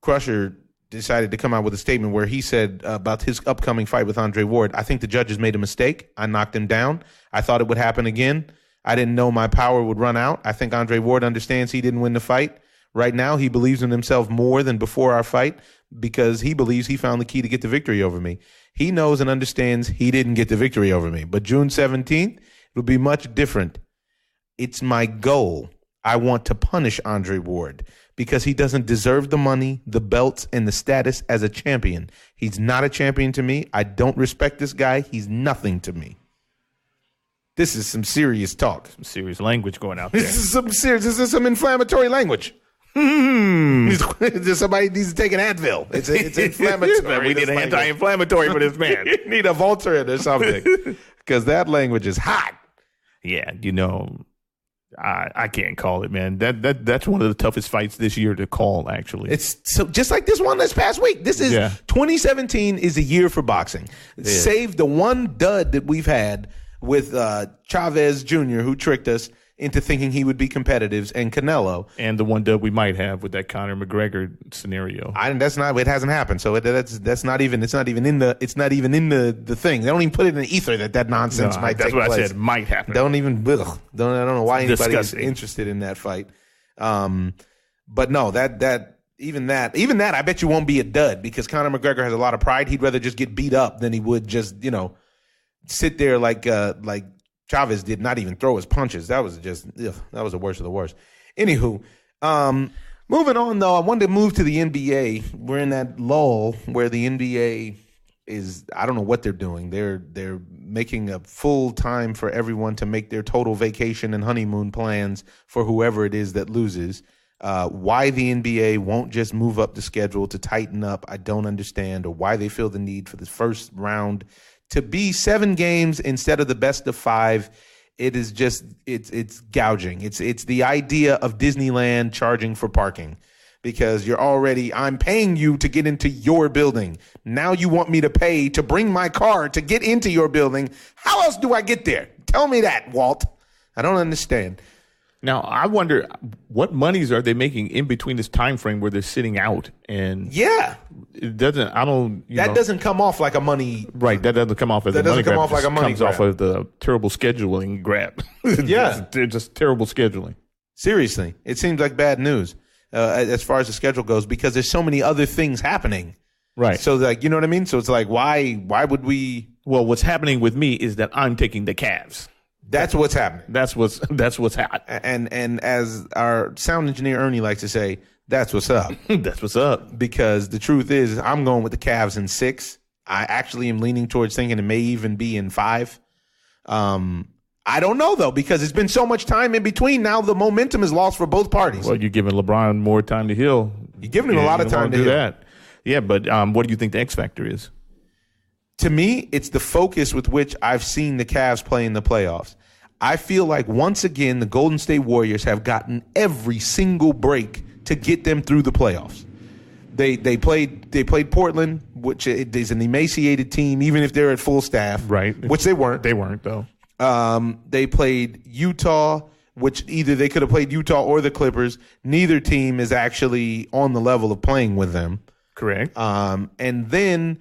S1: Crusher decided to come out with a statement where he said about his upcoming fight with Andre Ward, I think the judges made a mistake. I knocked him down. I thought it would happen again. I didn't know my power would run out. I think Andre Ward understands he didn't win the fight. Right now, he believes in himself more than before our fight because he believes he found the key to get the victory over me. He knows and understands he didn't get the victory over me. But June 17th, it'll be much different. It's my goal. I want to punish Andre Ward because he doesn't deserve the money, the belts, and the status as a champion. He's not a champion to me. I don't respect this guy. He's nothing to me. This is some serious talk.
S2: Some serious language going out there.
S1: This is some inflammatory language. Somebody needs to take an Advil. It's inflammatory.
S2: We need an anti-inflammatory for this man.
S1: You need a Voltaren or something because that language is hot.
S2: Yeah, I can't call it, man. That's one of the toughest fights this year to call, actually.
S1: It's so just like this one this past week. 2017 is a year for boxing. Save the one dud that we've had with Chavez Jr., who tricked us into thinking he would be competitive, and Canelo,
S2: and the one dub we might have with that Conor McGregor scenario.
S1: It hasn't happened. So that's not even. It's not even in the thing. They don't even put it in the ether that nonsense might take place.
S2: That's what I said. Might happen.
S1: I don't know why anybody is interested in that fight. But no, that even that I bet you won't be a dud because Conor McGregor has a lot of pride. He'd rather just get beat up than he would just sit there like Chavez did, not even throw his punches. That was the worst of the worst. Anywho, moving on though, I wanted to move to the NBA. We're in that lull where the NBA is, I don't know what they're doing. They're making a full time for everyone to make their total vacation and honeymoon plans for whoever it is that loses. Why the NBA won't just move up the schedule to tighten up, I don't understand, or why they feel the need for the first round to be 7 games instead of the best of 5. It is just it's gouging. It's the idea of Disneyland charging for parking because I'm paying you to get into your building. Now you want me to pay to bring my car to get into your building. How else do I get there? Tell me that, Walt. I don't understand.
S2: Now, I wonder what monies are they making in between this time frame where they're sitting out, and it doesn't. That
S1: doesn't come off like a money.
S2: Right, that doesn't come off as a money grab. It comes off of the terrible scheduling grab.
S1: Yeah,
S2: they're just terrible scheduling.
S1: Seriously, it seems like bad news as far as the schedule goes because there's so many other things happening.
S2: Right.
S1: So you know what I mean. So it's like why would we?
S2: Well, what's happening with me is that I'm taking the Cavs.
S1: That's what's happening.
S2: That's what's hot.
S1: And as our sound engineer Ernie likes to say, that's what's up.
S2: That's what's up.
S1: Because the truth is, I'm going with the Cavs in 6. I actually am leaning towards thinking it may even be in 5. I don't know though because it's been so much time in between. Now the momentum is lost for both parties.
S2: Well, you're giving LeBron more time to heal.
S1: You're giving him a lot of time to
S2: do
S1: heal.
S2: that. Yeah, but what do you think the X factor is?
S1: To me, it's the focus with which I've seen the Cavs play in the playoffs. I feel like once again the Golden State Warriors have gotten every single break to get them through the playoffs. They played Portland, which is an emaciated team, even if they're at full staff.
S2: Right.
S1: Which they weren't.
S2: They weren't, though.
S1: They played Utah, which either they could have played Utah or the Clippers. Neither team is actually on the level of playing with them.
S2: Correct.
S1: And then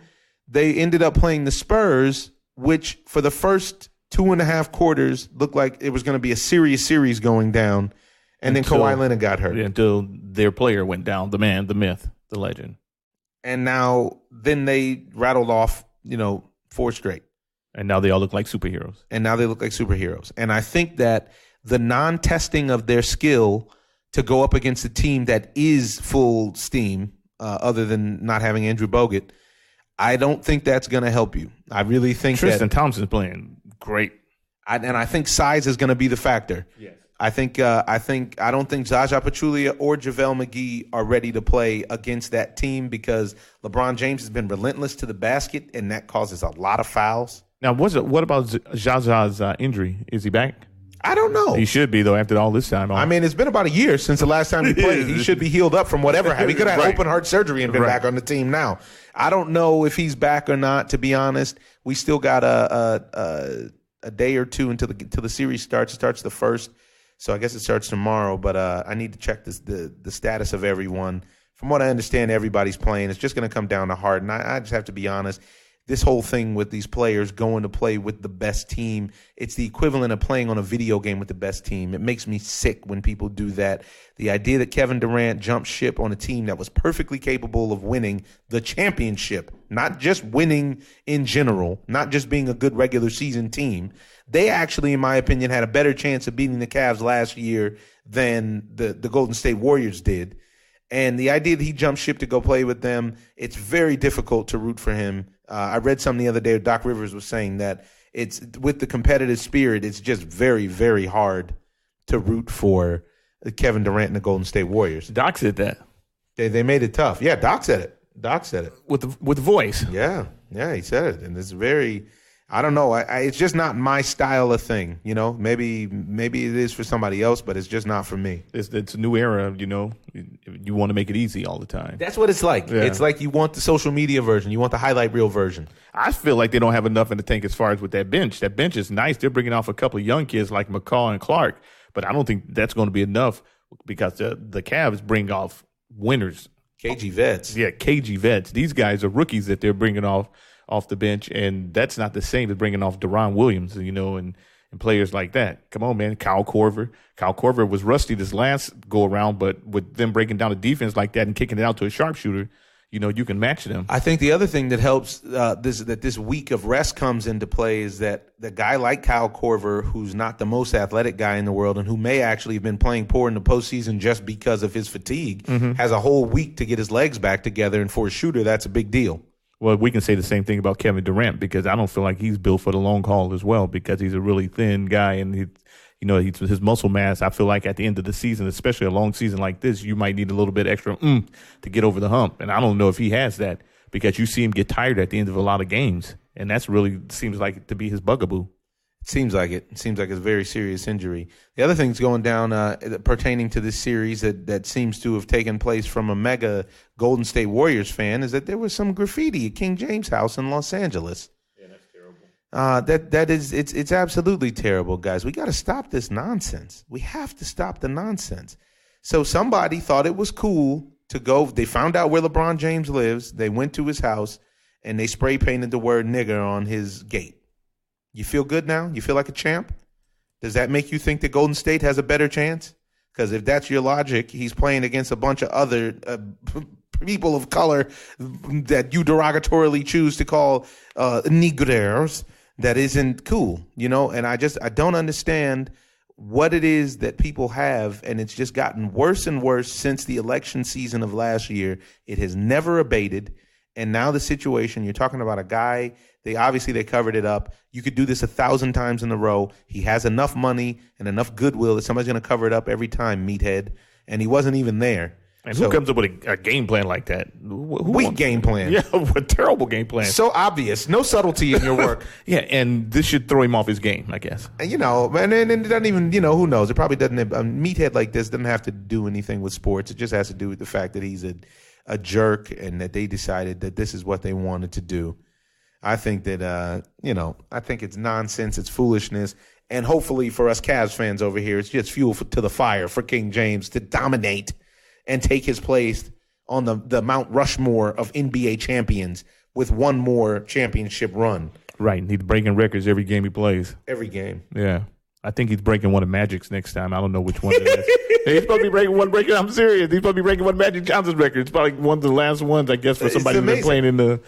S1: they ended up playing the Spurs, which for the first 2.5 quarters looked like it was going to be a serious series going down. And then Kawhi Leonard got hurt.
S2: Until their player went down, the man, the myth, the legend.
S1: And then they rattled off, 4 straight.
S2: And now they all look like superheroes.
S1: And I think that the non-testing of their skill to go up against a team that is full steam, other than not having Andrew Bogut, I don't think that's going to help you. I really think
S2: Tristan Thompson's playing great.
S1: And I think size is going to be the factor.
S2: Yes.
S1: I don't think Zaza Pachulia or JaVale McGee are ready to play against that team because LeBron James has been relentless to the basket, and that causes a lot of fouls.
S2: Now, what about Zaza's injury? Is he back?
S1: I don't know.
S2: He should be, though, after all this time.
S1: I mean, it's been about a year since the last time he played. He should be healed up from whatever happened. He could have had open heart surgery and been back on the team now. I don't know if he's back or not, to be honest. We still got a day or two until the series starts. It starts the 1st. So I guess it starts tomorrow, but I need to check the status of everyone. From what I understand, everybody's playing. It's just going to come down to Harden. I just have to be honest. This whole thing with these players going to play with the best team, it's the equivalent of playing on a video game with the best team. It makes me sick when people do that. The idea that Kevin Durant jumped ship on a team that was perfectly capable of winning the championship, not just winning in general, not just being a good regular season team. They actually, in my opinion, had a better chance of beating the Cavs last year than the Golden State Warriors did. And the idea that he jumped ship to go play with them, it's very difficult to root for him. I read something the other day, Doc Rivers was saying that it's with the competitive spirit, it's just very, very hard to root for Kevin Durant and the Golden State Warriors.
S2: Doc said that.
S1: They made it tough. Yeah, Doc said it. With
S2: the voice.
S1: Yeah, he said it. And it's very, I don't know. It's just not my style of thing. You know, maybe it is for somebody else, but it's just not for me.
S2: It's a new era. You know, you want to make it easy all the time.
S1: That's what it's like. Yeah. It's like you want the social media version. You want the highlight reel version.
S2: I feel like they don't have enough in the tank as far as with that bench. That bench is nice. They're bringing off a couple of young kids like McCaw and Clark, but I don't think that's going to be enough because the Cavs bring off winners.
S1: KG vets.
S2: Yeah, KG vets. These guys are rookies that they're bringing off the bench, and that's not the same as bringing off Deron Williams, you know, and players like that. Come on, man. Kyle Korver was rusty this last go-around, but with them breaking down the defense like that and kicking it out to a sharpshooter, you know, you can match them.
S1: I think the other thing that helps this week of rest comes into play is that the guy like Kyle Korver, who's not the most athletic guy in the world and who may actually have been playing poor in the postseason just because of his fatigue, has a whole week to get his legs back together, and for a shooter, that's a big deal.
S2: Well, we can say the same thing about Kevin Durant because I don't feel like he's built for the long haul as well because he's a really thin guy and his muscle mass. I feel like at the end of the season, especially a long season like this, you might need a little bit extra to get over the hump. And I don't know if he has that because you see him get tired at the end of a lot of games, and that's really seems like to be his bugaboo.
S1: It seems like it. It seems like it's a very serious injury. The other thing's going down pertaining to this series that seems to have taken place from a mega Golden State Warriors fan is that there was some graffiti at King James House in Los Angeles.
S2: Yeah, that's terrible.
S1: It's absolutely terrible, guys. We got to stop this nonsense. We have to stop the nonsense. So somebody thought it was cool to go. They found out where LeBron James lives. They went to his house and they spray painted the word nigger on his gate. You feel good now? You feel like a champ? Does that make you think that Golden State has a better chance? Because if that's your logic, he's playing against a bunch of other people of color that you derogatorily choose to call negros. That isn't cool, you know? And I don't understand what it is that people have, and it's just gotten worse and worse since the election season of last year. It has never abated. And now the situation, you're talking about a guy, they covered it up. You could do this 1,000 times in a row. He has enough money and enough goodwill that somebody's going to cover it up every time, meathead. And he wasn't even there.
S2: And who comes up with a game plan like that?
S1: Weak game plan.
S2: Yeah, a terrible game plan.
S1: So obvious. No subtlety in your work.
S2: Yeah, and this should throw him off his game, I guess.
S1: And, you know, and it doesn't even, you know, who knows? It probably doesn't. A meathead like this doesn't have to do anything with sports. It just has to do with the fact that he's a jerk and that they decided that this is what they wanted to do. I think that, I think it's nonsense. It's foolishness. And hopefully for us Cavs fans over here, it's just fuel to the fire for King James to dominate and take his place on the Mount Rushmore of NBA champions with one more championship run.
S2: Right. He's breaking records every game he plays.
S1: Every game.
S2: Yeah. I think he's breaking one of Magic's next time. I don't know which one it is. He's supposed to be breaking one record. I'm serious. He's supposed to be breaking one Magic Johnson's record. It's probably one of the last ones, I guess, for somebody who's been playing in the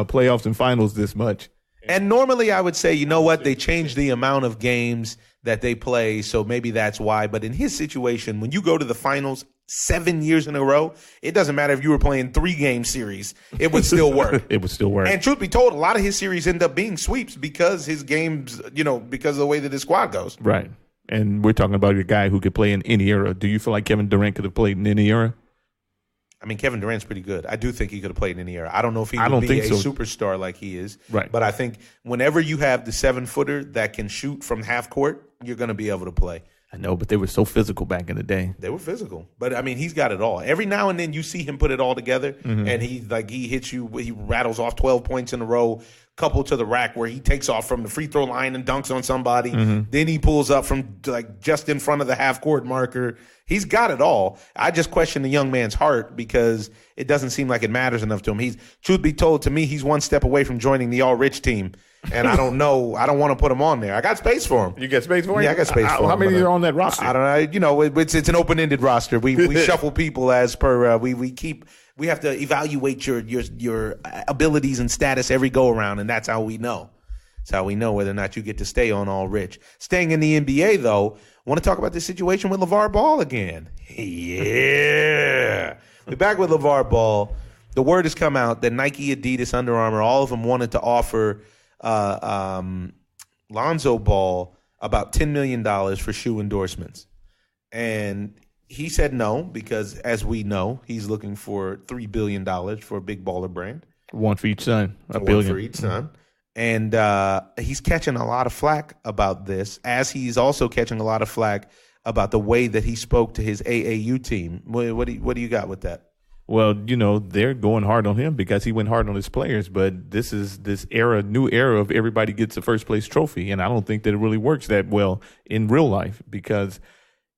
S2: playoffs and finals this much.
S1: And normally I would say, you know what, they changed the amount of games that they play, so maybe that's why. But in his situation, when you go to the finals 7 years in a row, it doesn't matter if you were playing 3-game series, it would still work.
S2: It would still work.
S1: And truth be told, a lot of his series end up being sweeps because his games, because of the way that his squad goes.
S2: Right. And we're talking about a guy who could play in any era. Do you feel like Kevin Durant could have played in any era?
S1: I mean, Kevin Durant's pretty good. I do think he could have played in any era. I don't know if he would be a superstar like he is.
S2: Right.
S1: But I think whenever you have the 7-footer that can shoot from half court, you're going to be able to play.
S2: I know, but they were so physical back in the day.
S1: They were physical. But, I mean, he's got it all. Every now and then you see him put it all together, and he hits you, he rattles off 12 points in a row, couple to the rack where he takes off from the free throw line and dunks on somebody. Then he pulls up from just in front of the half court marker. He's got it all. I just question the young man's heart because it doesn't seem like it matters enough to him. Truth be told, to me, he's one step away from joining the all-rich team. And I don't know. I don't want to put him on there. I got space for him.
S2: You got space for him?
S1: Yeah, I got space for him.
S2: How many are on that roster?
S1: I don't know. It's an open-ended roster. We shuffle people as per we have to evaluate your abilities and status every go around, and that's how we know. That's how we know whether or not you get to stay on all rich. Staying in the NBA, though, I want to talk about the situation with LeVar Ball again. Yeah. We're back with LeVar Ball. The word has come out that Nike, Adidas, Under Armour, all of them wanted to offer Lonzo Ball about $10 million for shoe endorsements. And he said no because, as we know, he's looking for $3 billion for a big baller brand.
S2: One for each son. $1
S1: One
S2: billion.
S1: for each son. And he's catching a lot of flack about this, as he's also catching a lot of flack about the way that he spoke to his AAU team. What do you got with that?
S2: Well, they're going hard on him because he went hard on his players. But this is this new era of everybody gets a first place trophy. And I don't think that it really works that well in real life because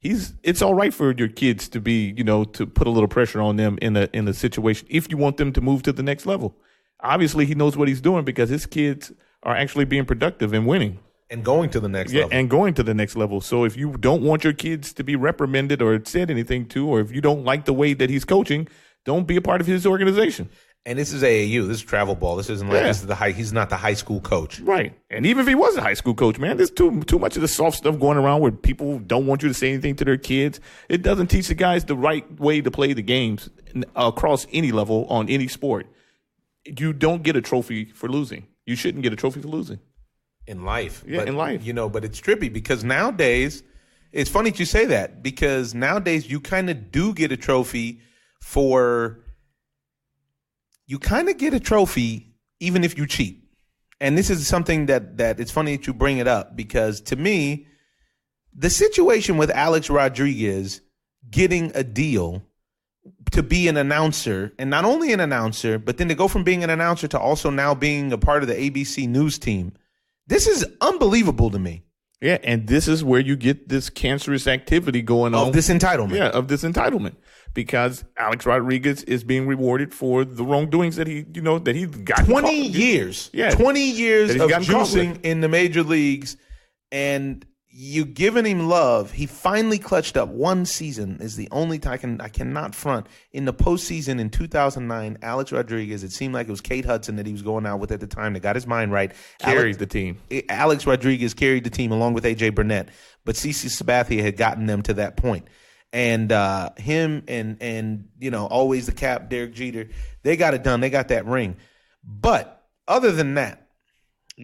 S2: it's all right for your kids to be, to put a little pressure on them in a situation if you want them to move to the next level. Obviously, he knows what he's doing because his kids are actually being productive and winning.
S1: And going to the next level.
S2: And going to the next level. So if you don't want your kids to be reprimanded or said anything to, or if you don't like the way that he's coaching, don't be a part of his organization.
S1: And this is AAU. This is travel ball. This isn't like this is he's not the high school coach.
S2: Right. And even if he was a high school coach, man, there's too much of the soft stuff going around where people don't want you to say anything to their kids. It doesn't teach the guys the right way to play the games across any level on any sport. You don't get a trophy for losing. You shouldn't get a trophy for losing.
S1: In life.
S2: Yeah, in life.
S1: But it's trippy because nowadays, it's funny that you say that because nowadays you kind of do get a trophy even if you cheat. And this is something that it's funny that you bring it up because to me, the situation with Alex Rodriguez getting a deal to be an announcer, and not only an announcer, but then to go from being an announcer to also now being a part of the ABC News team. This is unbelievable to me.
S2: Yeah, and this is where you get this cancerous activity going on.
S1: Of this entitlement.
S2: Yeah, of this entitlement. Because Alex Rodriguez is being rewarded for the wrongdoings that he got
S1: 20 years. Yeah. 20 years of juicing in the major leagues, and you giving him love. He finally clutched up. One season is the only time I cannot front. In the postseason in 2009, Alex Rodriguez, it seemed like it was Kate Hudson that he was going out with at the time that got his mind right.
S2: Carried the team.
S1: Alex Rodriguez carried the team along with A.J. Burnett, but CeCe Sabathia had gotten them to that point. And him and always the cap, Derek Jeter, they got it done. They got that ring. But other than that,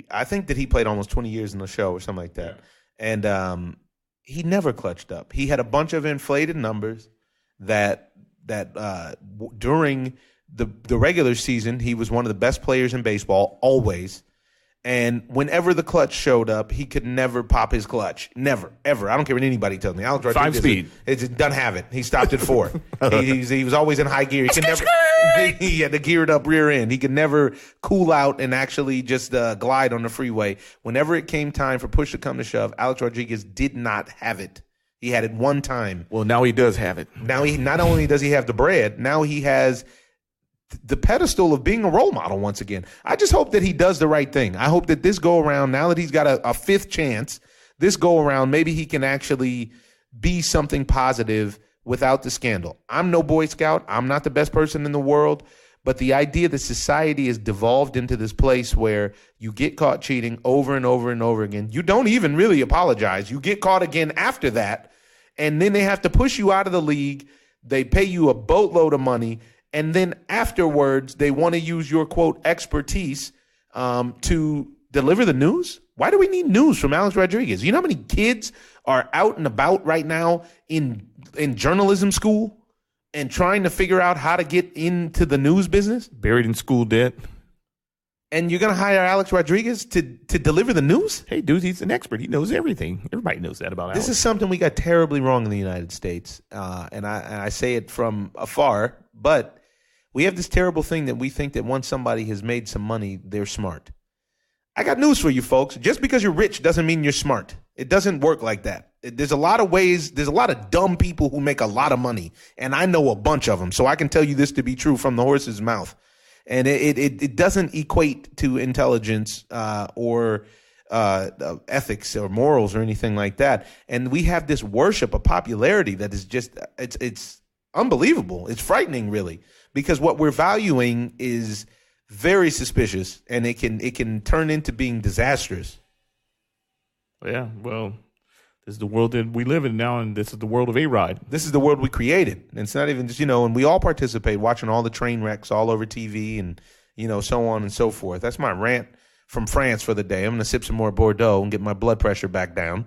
S1: I think that he played almost 20 years in the show or something like that. Yeah. And he never clutched up. He had a bunch of inflated numbers that during the regular season, he was one of the best players in baseball, always. And whenever the clutch showed up, he could never pop his clutch. Never, ever. I don't care what anybody tells me. Alex Rodriguez
S2: 5-speed.
S1: It doesn't have it. He stopped at 4. He was always in high gear. He had the geared up rear end. He could never cool out and actually just glide on the freeway. Whenever it came time for push to come to shove, Alex Rodriguez did not have it. He had it one time.
S2: Well, now he does have it.
S1: Now he not only does he have the bread, now he has the pedestal of being a role model once again. I just hope that he does the right thing. I hope that this go around, now that he's got a fifth chance, this go around, maybe he can actually be something positive without the scandal. I'm no Boy Scout. I'm not the best person in the world, But the idea that society has devolved into this place where you get caught cheating over and over and over again. You don't even really apologize. You get caught again after that, and then they have to push you out of the league. They pay you a boatload of money, and then afterwards they want to use your, quote, expertise to deliver the news. Why do we need news from Alex Rodriguez? You know how many kids are out and about right now in journalism school and trying to figure out how to get into the news business?
S2: Buried in school debt.
S1: And you're going to hire Alex Rodriguez to deliver the news?
S2: Hey, dude, he's an expert. He knows everything. Everybody knows that about Alex.
S1: This is something we got terribly wrong in the United States. And I say it from afar, but we have this terrible thing that we think that once somebody has made some money, they're smart. I got news for you folks. Just because you're rich doesn't mean you're smart. It doesn't work like that. There's a lot of ways. There's a lot of dumb people who make a lot of money, and I know a bunch of them. So I can tell you this to be true from the horse's mouth. And it doesn't equate to intelligence or ethics or morals or anything like that. And we have this worship of popularity that is just it's unbelievable. It's frightening, really, because what we're valuing is very suspicious, and it can turn into being disastrous.
S2: Yeah, well, this is the world that we live in now, and this is the world of A-Rod.
S1: This is the world we created. And it's not even just, and we all participate watching all the train wrecks all over TV and, so on and so forth. That's my rant from France for the day. I'm going to sip some more Bordeaux and get my blood pressure back down.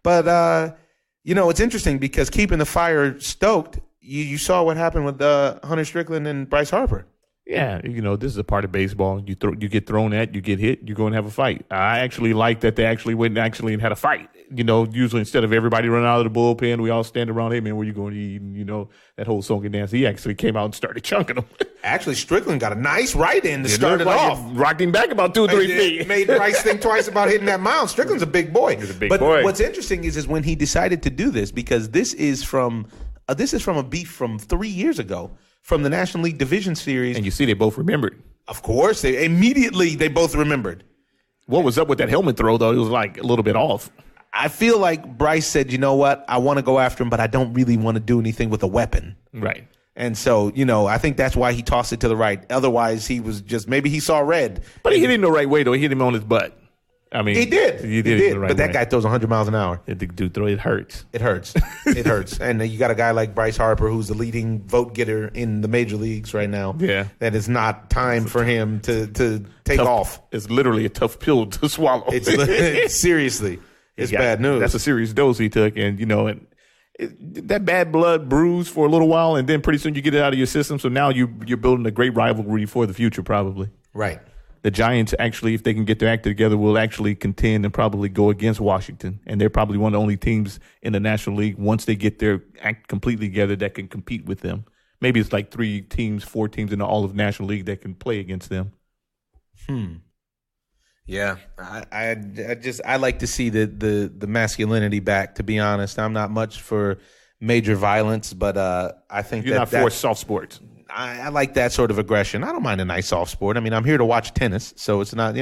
S1: But, it's interesting because keeping the fire stoked, you saw what happened with Hunter Strickland and Bryce Harper.
S2: Yeah, this is a part of baseball. You get thrown at, you get hit, you go and have a fight. I actually like that they actually went and had a fight. Usually instead of everybody running out of the bullpen, we all stand around, hey, man, where you going to eat? And, that whole song and dance. He actually came out and started chunking them. Actually,
S1: Strickland got a nice right in to start it off.
S2: Rocked him back about 2 or 3 feet.
S1: Made Bryce think twice about hitting that mound. Strickland's a big boy.
S2: He's a big boy.
S1: What's interesting is when he decided to do this, because this is from a beef from 3 years ago. From the National League Division Series.
S2: And you see they both remembered.
S1: Of course. They both remembered.
S2: What was up with that helmet throw, though? It was like a little bit off.
S1: I feel like Bryce said, you know what? I want to go after him, but I don't really want to do anything with a weapon.
S2: Right.
S1: And so, I think that's why he tossed it to the right. Otherwise, he was maybe he saw red.
S2: But he hit him the right way, though. He hit him on his butt. I mean,
S1: he did.
S2: He did. The right
S1: but that
S2: way.
S1: guy throws 100 miles an hour.
S2: The dude throw it hurts.
S1: It hurts. It hurts. And you got a guy like Bryce Harper, who's the leading vote getter in the major leagues right now.
S2: Yeah,
S1: that is not time for him to take off.
S2: It's literally a tough pill to swallow.
S1: It's seriously, it's bad news.
S2: That's a serious dose he took, and that bad blood brews for a little while, and then pretty soon you get it out of your system. So now you're building a great rivalry for the future, probably.
S1: Right.
S2: The Giants actually, if they can get their act together, will actually contend and probably go against Washington. And they're probably one of the only teams in the National League, once they get their act completely together, that can compete with them. Maybe it's like 4 teams in all of National League that can play against them.
S1: Yeah, I like to see the masculinity back, to be honest. I'm not much for major violence, but I think
S2: you're not for soft sports.
S1: I like that sort of aggression. I don't mind a nice soft sport. I mean, I'm here to watch tennis, so it's not,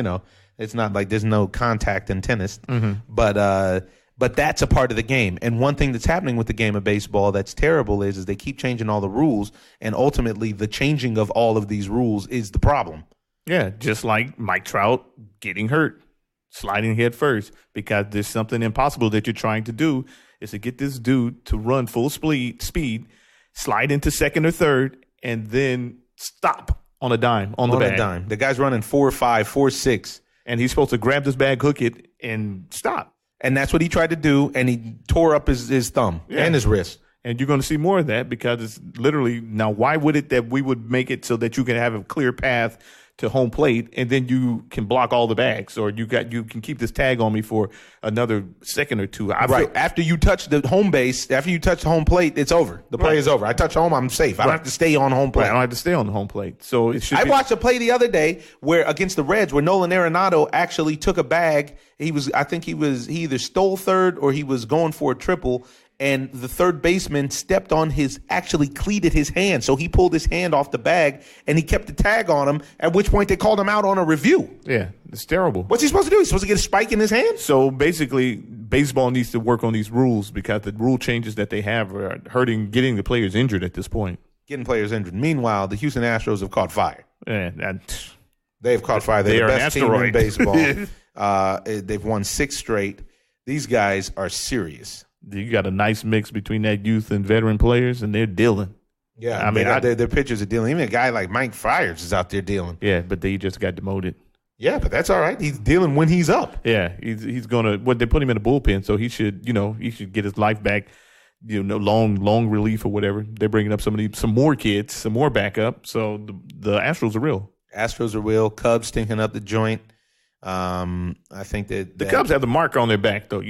S1: it's not like there's no contact in tennis.
S2: Mm-hmm.
S1: But that's a part of the game. And one thing that's happening with the game of baseball that's terrible is they keep changing all the rules, and ultimately the changing of all of these rules is the problem.
S2: Yeah, just like Mike Trout getting hurt, sliding head first, because there's something impossible that you're trying to do is to get this dude to run full speed, slide into second or third, and then stop on a dime on the bag.
S1: Dime. The guy's running 4.5, 4.6.
S2: And he's supposed to grab this bag, hook it, and stop.
S1: And that's what he tried to do, and he tore up his thumb and his wrist.
S2: And you're going to see more of that because it's literally, now why would it that we would make it so that you can have a clear path to home plate, and then you can block all the bags, or you can keep this tag on me for another second or two.
S1: After you touch the home base, after you touch the home plate, it's over. The play is over. I touch home, I'm safe. I don't have to stay on home plate.
S2: Right, I don't have to stay on the home plate. So it should.
S1: I watched a play the other day where against the Reds, where Nolan Arenado actually took a bag. He either stole third or he was going for a triple. And the third baseman stepped on actually cleated his hand. So he pulled his hand off the bag and he kept the tag on him, at which point they called him out on a review.
S2: Yeah, it's terrible.
S1: What's he supposed to do? He's supposed to get a spike in his hand?
S2: So basically, baseball needs to work on these rules because the rule changes that they have are getting the players injured at this point.
S1: getting players injured. Meanwhile, the Houston Astros have caught fire.
S2: Yeah,
S1: They've caught fire. They're the best team in baseball. They've won 6 straight. These guys are serious.
S2: You got a nice mix between that youth and veteran players, and they're dealing.
S1: Yeah, I mean, their pitchers are dealing. Even a guy like Mike Friars is out there dealing.
S2: Yeah, but they just got demoted.
S1: Yeah, but that's all right. He's dealing when he's up.
S2: Yeah, he's gonna. What they put him in the bullpen, so he should get his life back. Long relief or whatever. They're bringing up some more kids, some more backup. So the Astros are real.
S1: Astros are real. Cubs stinking up the joint. I think that
S2: the Cubs have the mark on their back, though.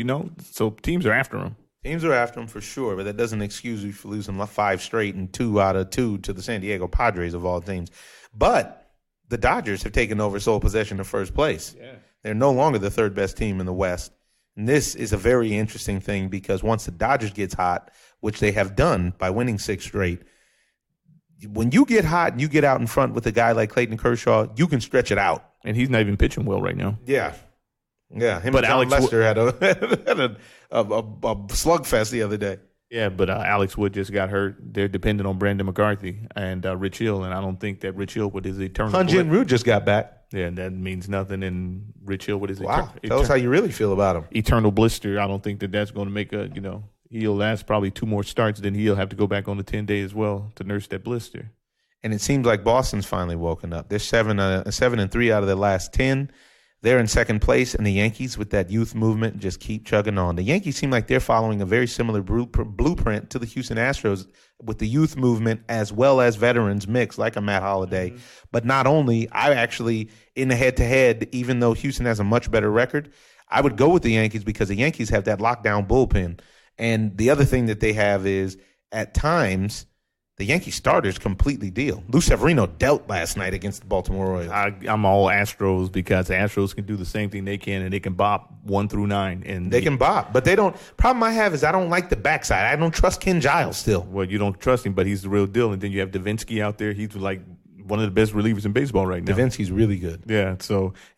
S2: So teams are after them.
S1: Teams are after them for sure, but that doesn't excuse you for losing 5 straight and 2 out of 2 to the San Diego Padres of all teams. But the Dodgers have taken over sole possession of first place. Yeah. They're no longer the third best team in the West. And this is a very interesting thing because once the Dodgers gets hot, which they have done by winning 6 straight, when you get hot and you get out in front with a guy like Clayton Kershaw, you can stretch it out.
S2: And he's not even pitching well right now.
S1: Yeah. Yeah, him and John Lester had a slugfest the other day.
S2: Yeah, but Alex Wood just got hurt. They're dependent on Brandon McCarthy and Rich Hill, and I don't think that Rich Hill with his eternal.
S1: Hyun Jin Ryu just got back.
S2: Yeah, that means nothing. And Rich Hill with his
S1: Tell us how you really feel about him.
S2: Eternal blister. I don't think that's going to make he'll last probably 2 more starts. Then he'll have to go back on the 10-day as well to nurse that blister.
S1: And it seems like Boston's finally woken up. They're 7-3 out of their last 10. They're in second place, and the Yankees, with that youth movement, just keep chugging on. The Yankees seem like they're following a very similar blueprint to the Houston Astros with the youth movement as well as veterans mix, like a Matt Holliday. Mm-hmm. But not only, I actually, in the head-to-head, even though Houston has a much better record, I would go with the Yankees because the Yankees have that lockdown bullpen. And the other thing that they have is, at times, the Yankee starters completely deal. Lou Severino dealt last night against the Baltimore Orioles.
S2: I'm all Astros because the Astros can do the same thing they can, and they can bop 1 through 9. And
S1: they can bop, but they don't. Problem I have is I don't like the backside. I don't trust Ken Giles still.
S2: Well, you don't trust him, but he's the real deal. And then you have Davinsky out there. He's like one of the best relievers in baseball right now.
S1: Davinsky's really good.
S2: Yeah,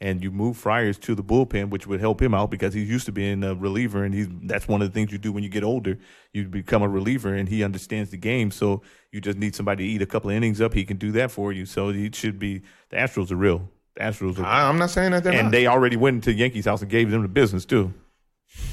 S2: and you move Friars to the bullpen, which would help him out because he's used to being a reliever, and that's one of the things you do when you get older. You become a reliever, and he understands the game, so you just need somebody to eat a couple of innings up. He can do that for you, so it should be – the Astros are real. The Astros are –
S1: I'm not saying that they're not.
S2: And they already went into Yankees' house and gave them the business too.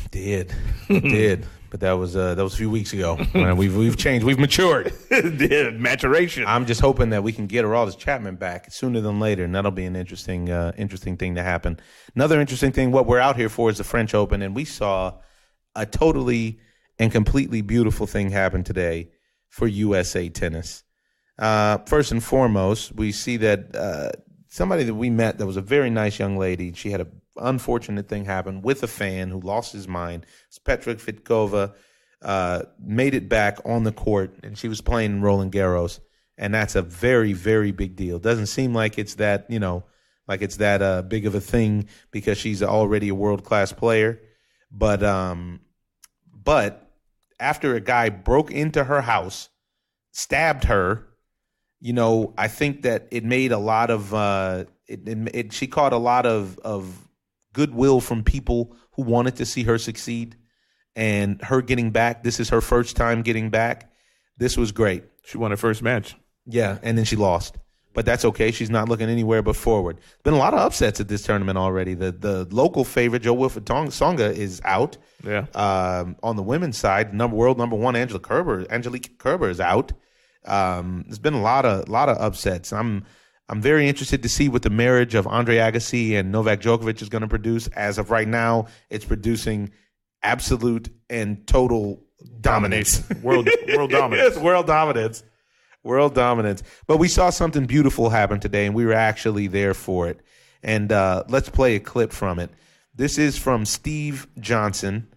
S1: Did. But that was a few weeks ago. We've changed. We've matured.
S2: Maturation.
S1: I'm just hoping that we can get Aroldis Chapman back sooner than later, and that'll be an interesting thing to happen. Another interesting thing, what we're out here for is the French Open, and we saw a totally and completely beautiful thing happen today for USA Tennis. First and foremost, we see that somebody that we met that was a very nice young lady. She had an unfortunate thing happen with a fan who lost his mind. It's Petra Kvitkova made it back on the court, and she was playing Roland Garros, and that's a very, very big deal. Doesn't seem like it's that, big of a thing because she's already a world-class player. But after a guy broke into her house, stabbed her, I think that it made a lot of she caught a lot of goodwill from people who wanted to see her succeed, and her getting back. This is her first time getting back. This was great.
S2: She won her first match.
S1: Yeah, and then she lost. But that's okay. She's not looking anywhere but forward. Been a lot of upsets at this tournament already. The local favorite, Jo Wilfried Tsonga, is out.
S2: Yeah.
S1: On the women's side, world number 1, Angelique Kerber is out. There's been a lot of upsets. I'm very interested to see what the marriage of Andre Agassi and Novak Djokovic is going to produce. As of right now, it's producing absolute and total dominance.
S2: World dominance.
S1: Yes, world dominance. But we saw something beautiful happen today, and we were actually there for it. And let's play a clip from it. This is from Steve Johnson.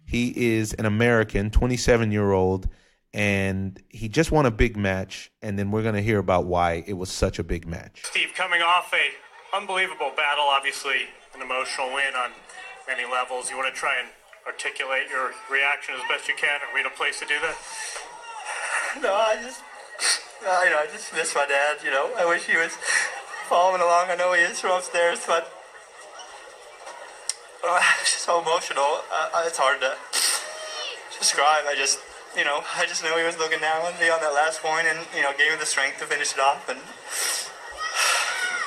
S1: He is an American, 27-year-old, and he just won a big match, and then we're going to hear about why it was such a big match.
S7: Steve, coming off a unbelievable battle, obviously an emotional win on many levels. You want to try and articulate your reaction as best you can? Are we in a place to do that?
S8: No, I just miss my dad, I wish he was following along. I know he is from upstairs, but it's just so emotional. It's hard to describe. I just knew he was looking down on me on that last point and, gave me the strength to finish it off. And,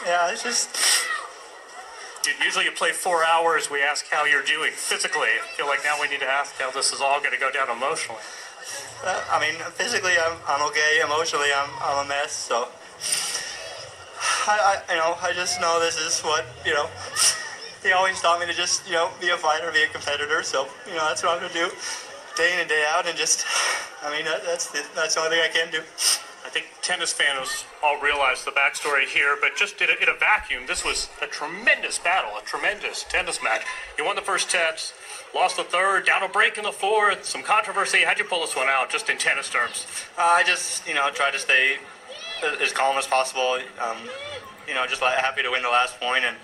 S8: yeah, it's just...
S7: Usually you play 4 hours. We ask how you're doing physically. I feel like now we need to ask how this is all going to go down emotionally.
S8: Physically I'm okay. Emotionally I'm a mess. So I just know this is what he always taught me to just be a fighter, be a competitor. So that's what I'm gonna do day in and day out, and just that's the only thing I can do.
S7: I think tennis fans all realize the backstory here, but just in a vacuum, this was a tremendous battle, a tremendous tennis match. You won the first set, lost the third, down a break in the fourth, some controversy. How'd you pull this one out, just in tennis terms?
S8: I just, tried to stay as calm as possible. Just happy to win the last point, and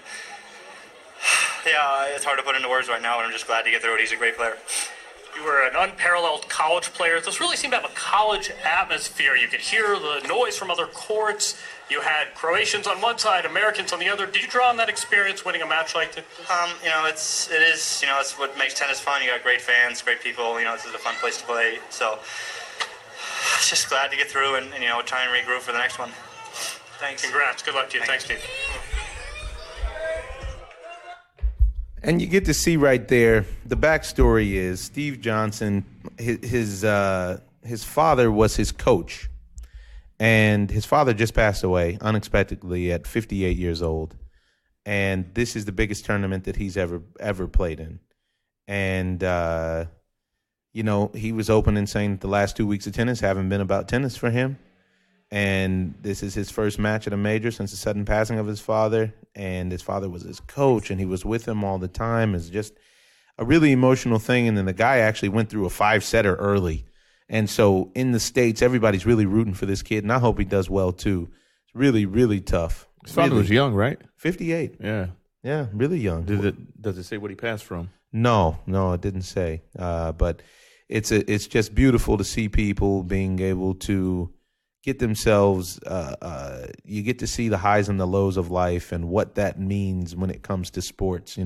S8: yeah, it's hard to put into words right now, but I'm just glad to get through it. He's a great player.
S7: You were an unparalleled college player. This really seemed to have a college atmosphere. You could hear the noise from other courts. You had Croatians on one side, Americans on the other. Did you draw on that experience winning a match like this?
S8: It's what makes tennis fun. You got great fans, great people. This is a fun place to play. So, just glad to get through and try and regroup for the next one. Thanks.
S7: Congrats. Good luck to you. Thanks, Steve.
S1: And you get to see right there, the backstory is Steve Johnson, his father was his coach. And his father just passed away unexpectedly at 58 years old. And this is the biggest tournament that he's ever played in. And, he was open and saying that the last 2 weeks of tennis haven't been about tennis for him. And this is his first match at a major since the sudden passing of his father. And his father was his coach, and he was with him all the time. It's just a really emotional thing. And then the guy actually went through a 5-setter early. And so in the States, everybody's really rooting for this kid, and I hope he does well, too. It's really, really tough.
S2: His father was young, right?
S1: 58.
S2: Yeah.
S1: Yeah, really young.
S2: Does it say what he passed from?
S1: No, it didn't say. But it's just beautiful to see people being able to get themselves, you get to see the highs and the lows of life and what that means when it comes to sports,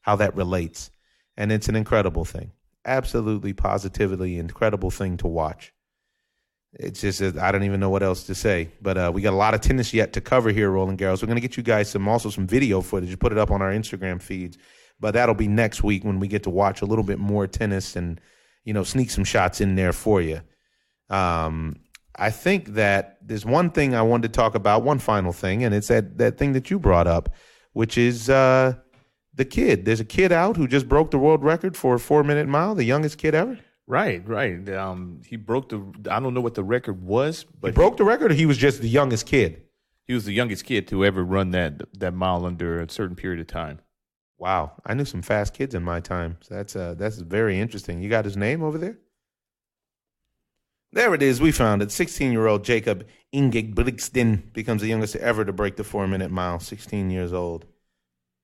S1: how that relates. And it's an incredible thing. Absolutely, positively incredible thing to watch. It's just, I don't even know what else to say. But we got a lot of tennis yet to cover here, Roland Garros. We're going to get you guys some video footage, put it up on our Instagram feeds. But that'll be next week when we get to watch a little bit more tennis and, sneak some shots in there for you. I think that there's one thing I wanted to talk about, one final thing, and it's that thing that you brought up, which is the kid. There's a kid out who just broke the world record for a 4-minute mile, the youngest kid ever.
S2: Right. He broke I don't know what the record was, but
S1: he broke the record, or he was just the youngest kid?
S2: He was the youngest kid to ever run that mile under a certain period of time.
S1: Wow. I knew some fast kids in my time. So that's very interesting. You got his name over there? There it is. We found it. 16-year-old Jacob Ingebrigtsen becomes the youngest ever to break the 4-minute mile, 16 years old.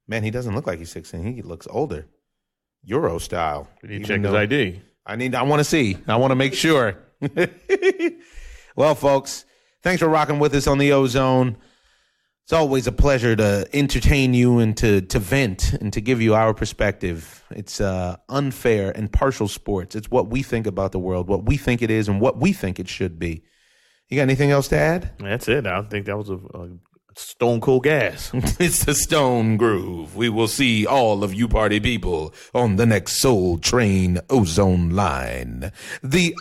S1: Man, he doesn't look like he's 16. He looks older. Euro style.
S2: We need to check his ID.
S1: I want to see. I want to make sure. Well, folks, thanks for rocking with us on the OZone. It's always a pleasure to entertain you and to vent and to give you our perspective. It's unfair and partial sports. It's what we think about the world, what we think it is, and what we think it should be. You got anything else to add?
S2: That's it. I think that was a stone cold gas.
S1: It's the Stone Groove. We will see all of you party people on the next Soul Train Ozone line. The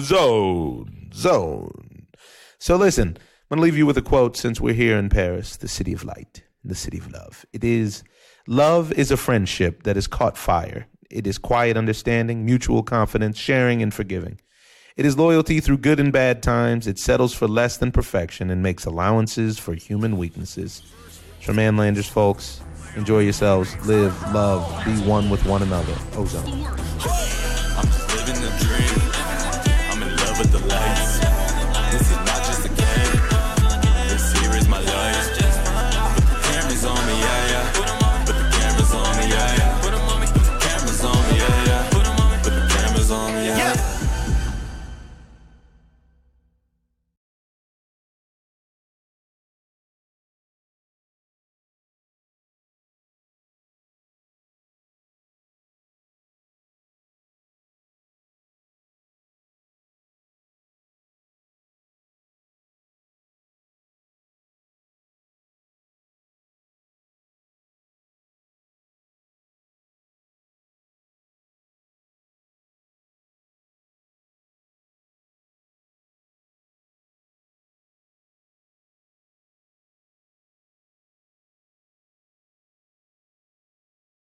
S1: Ozone Zone. So listen. I'm going to leave you with a quote since we're here in Paris, the city of light, the city of love. It is, love is a friendship that has caught fire. It is quiet understanding, mutual confidence, sharing, and forgiving. It is loyalty through good and bad times. It settles for less than perfection and makes allowances for human weaknesses. Sherman Landers, folks, enjoy yourselves, live, love, be one with one another. Ozone.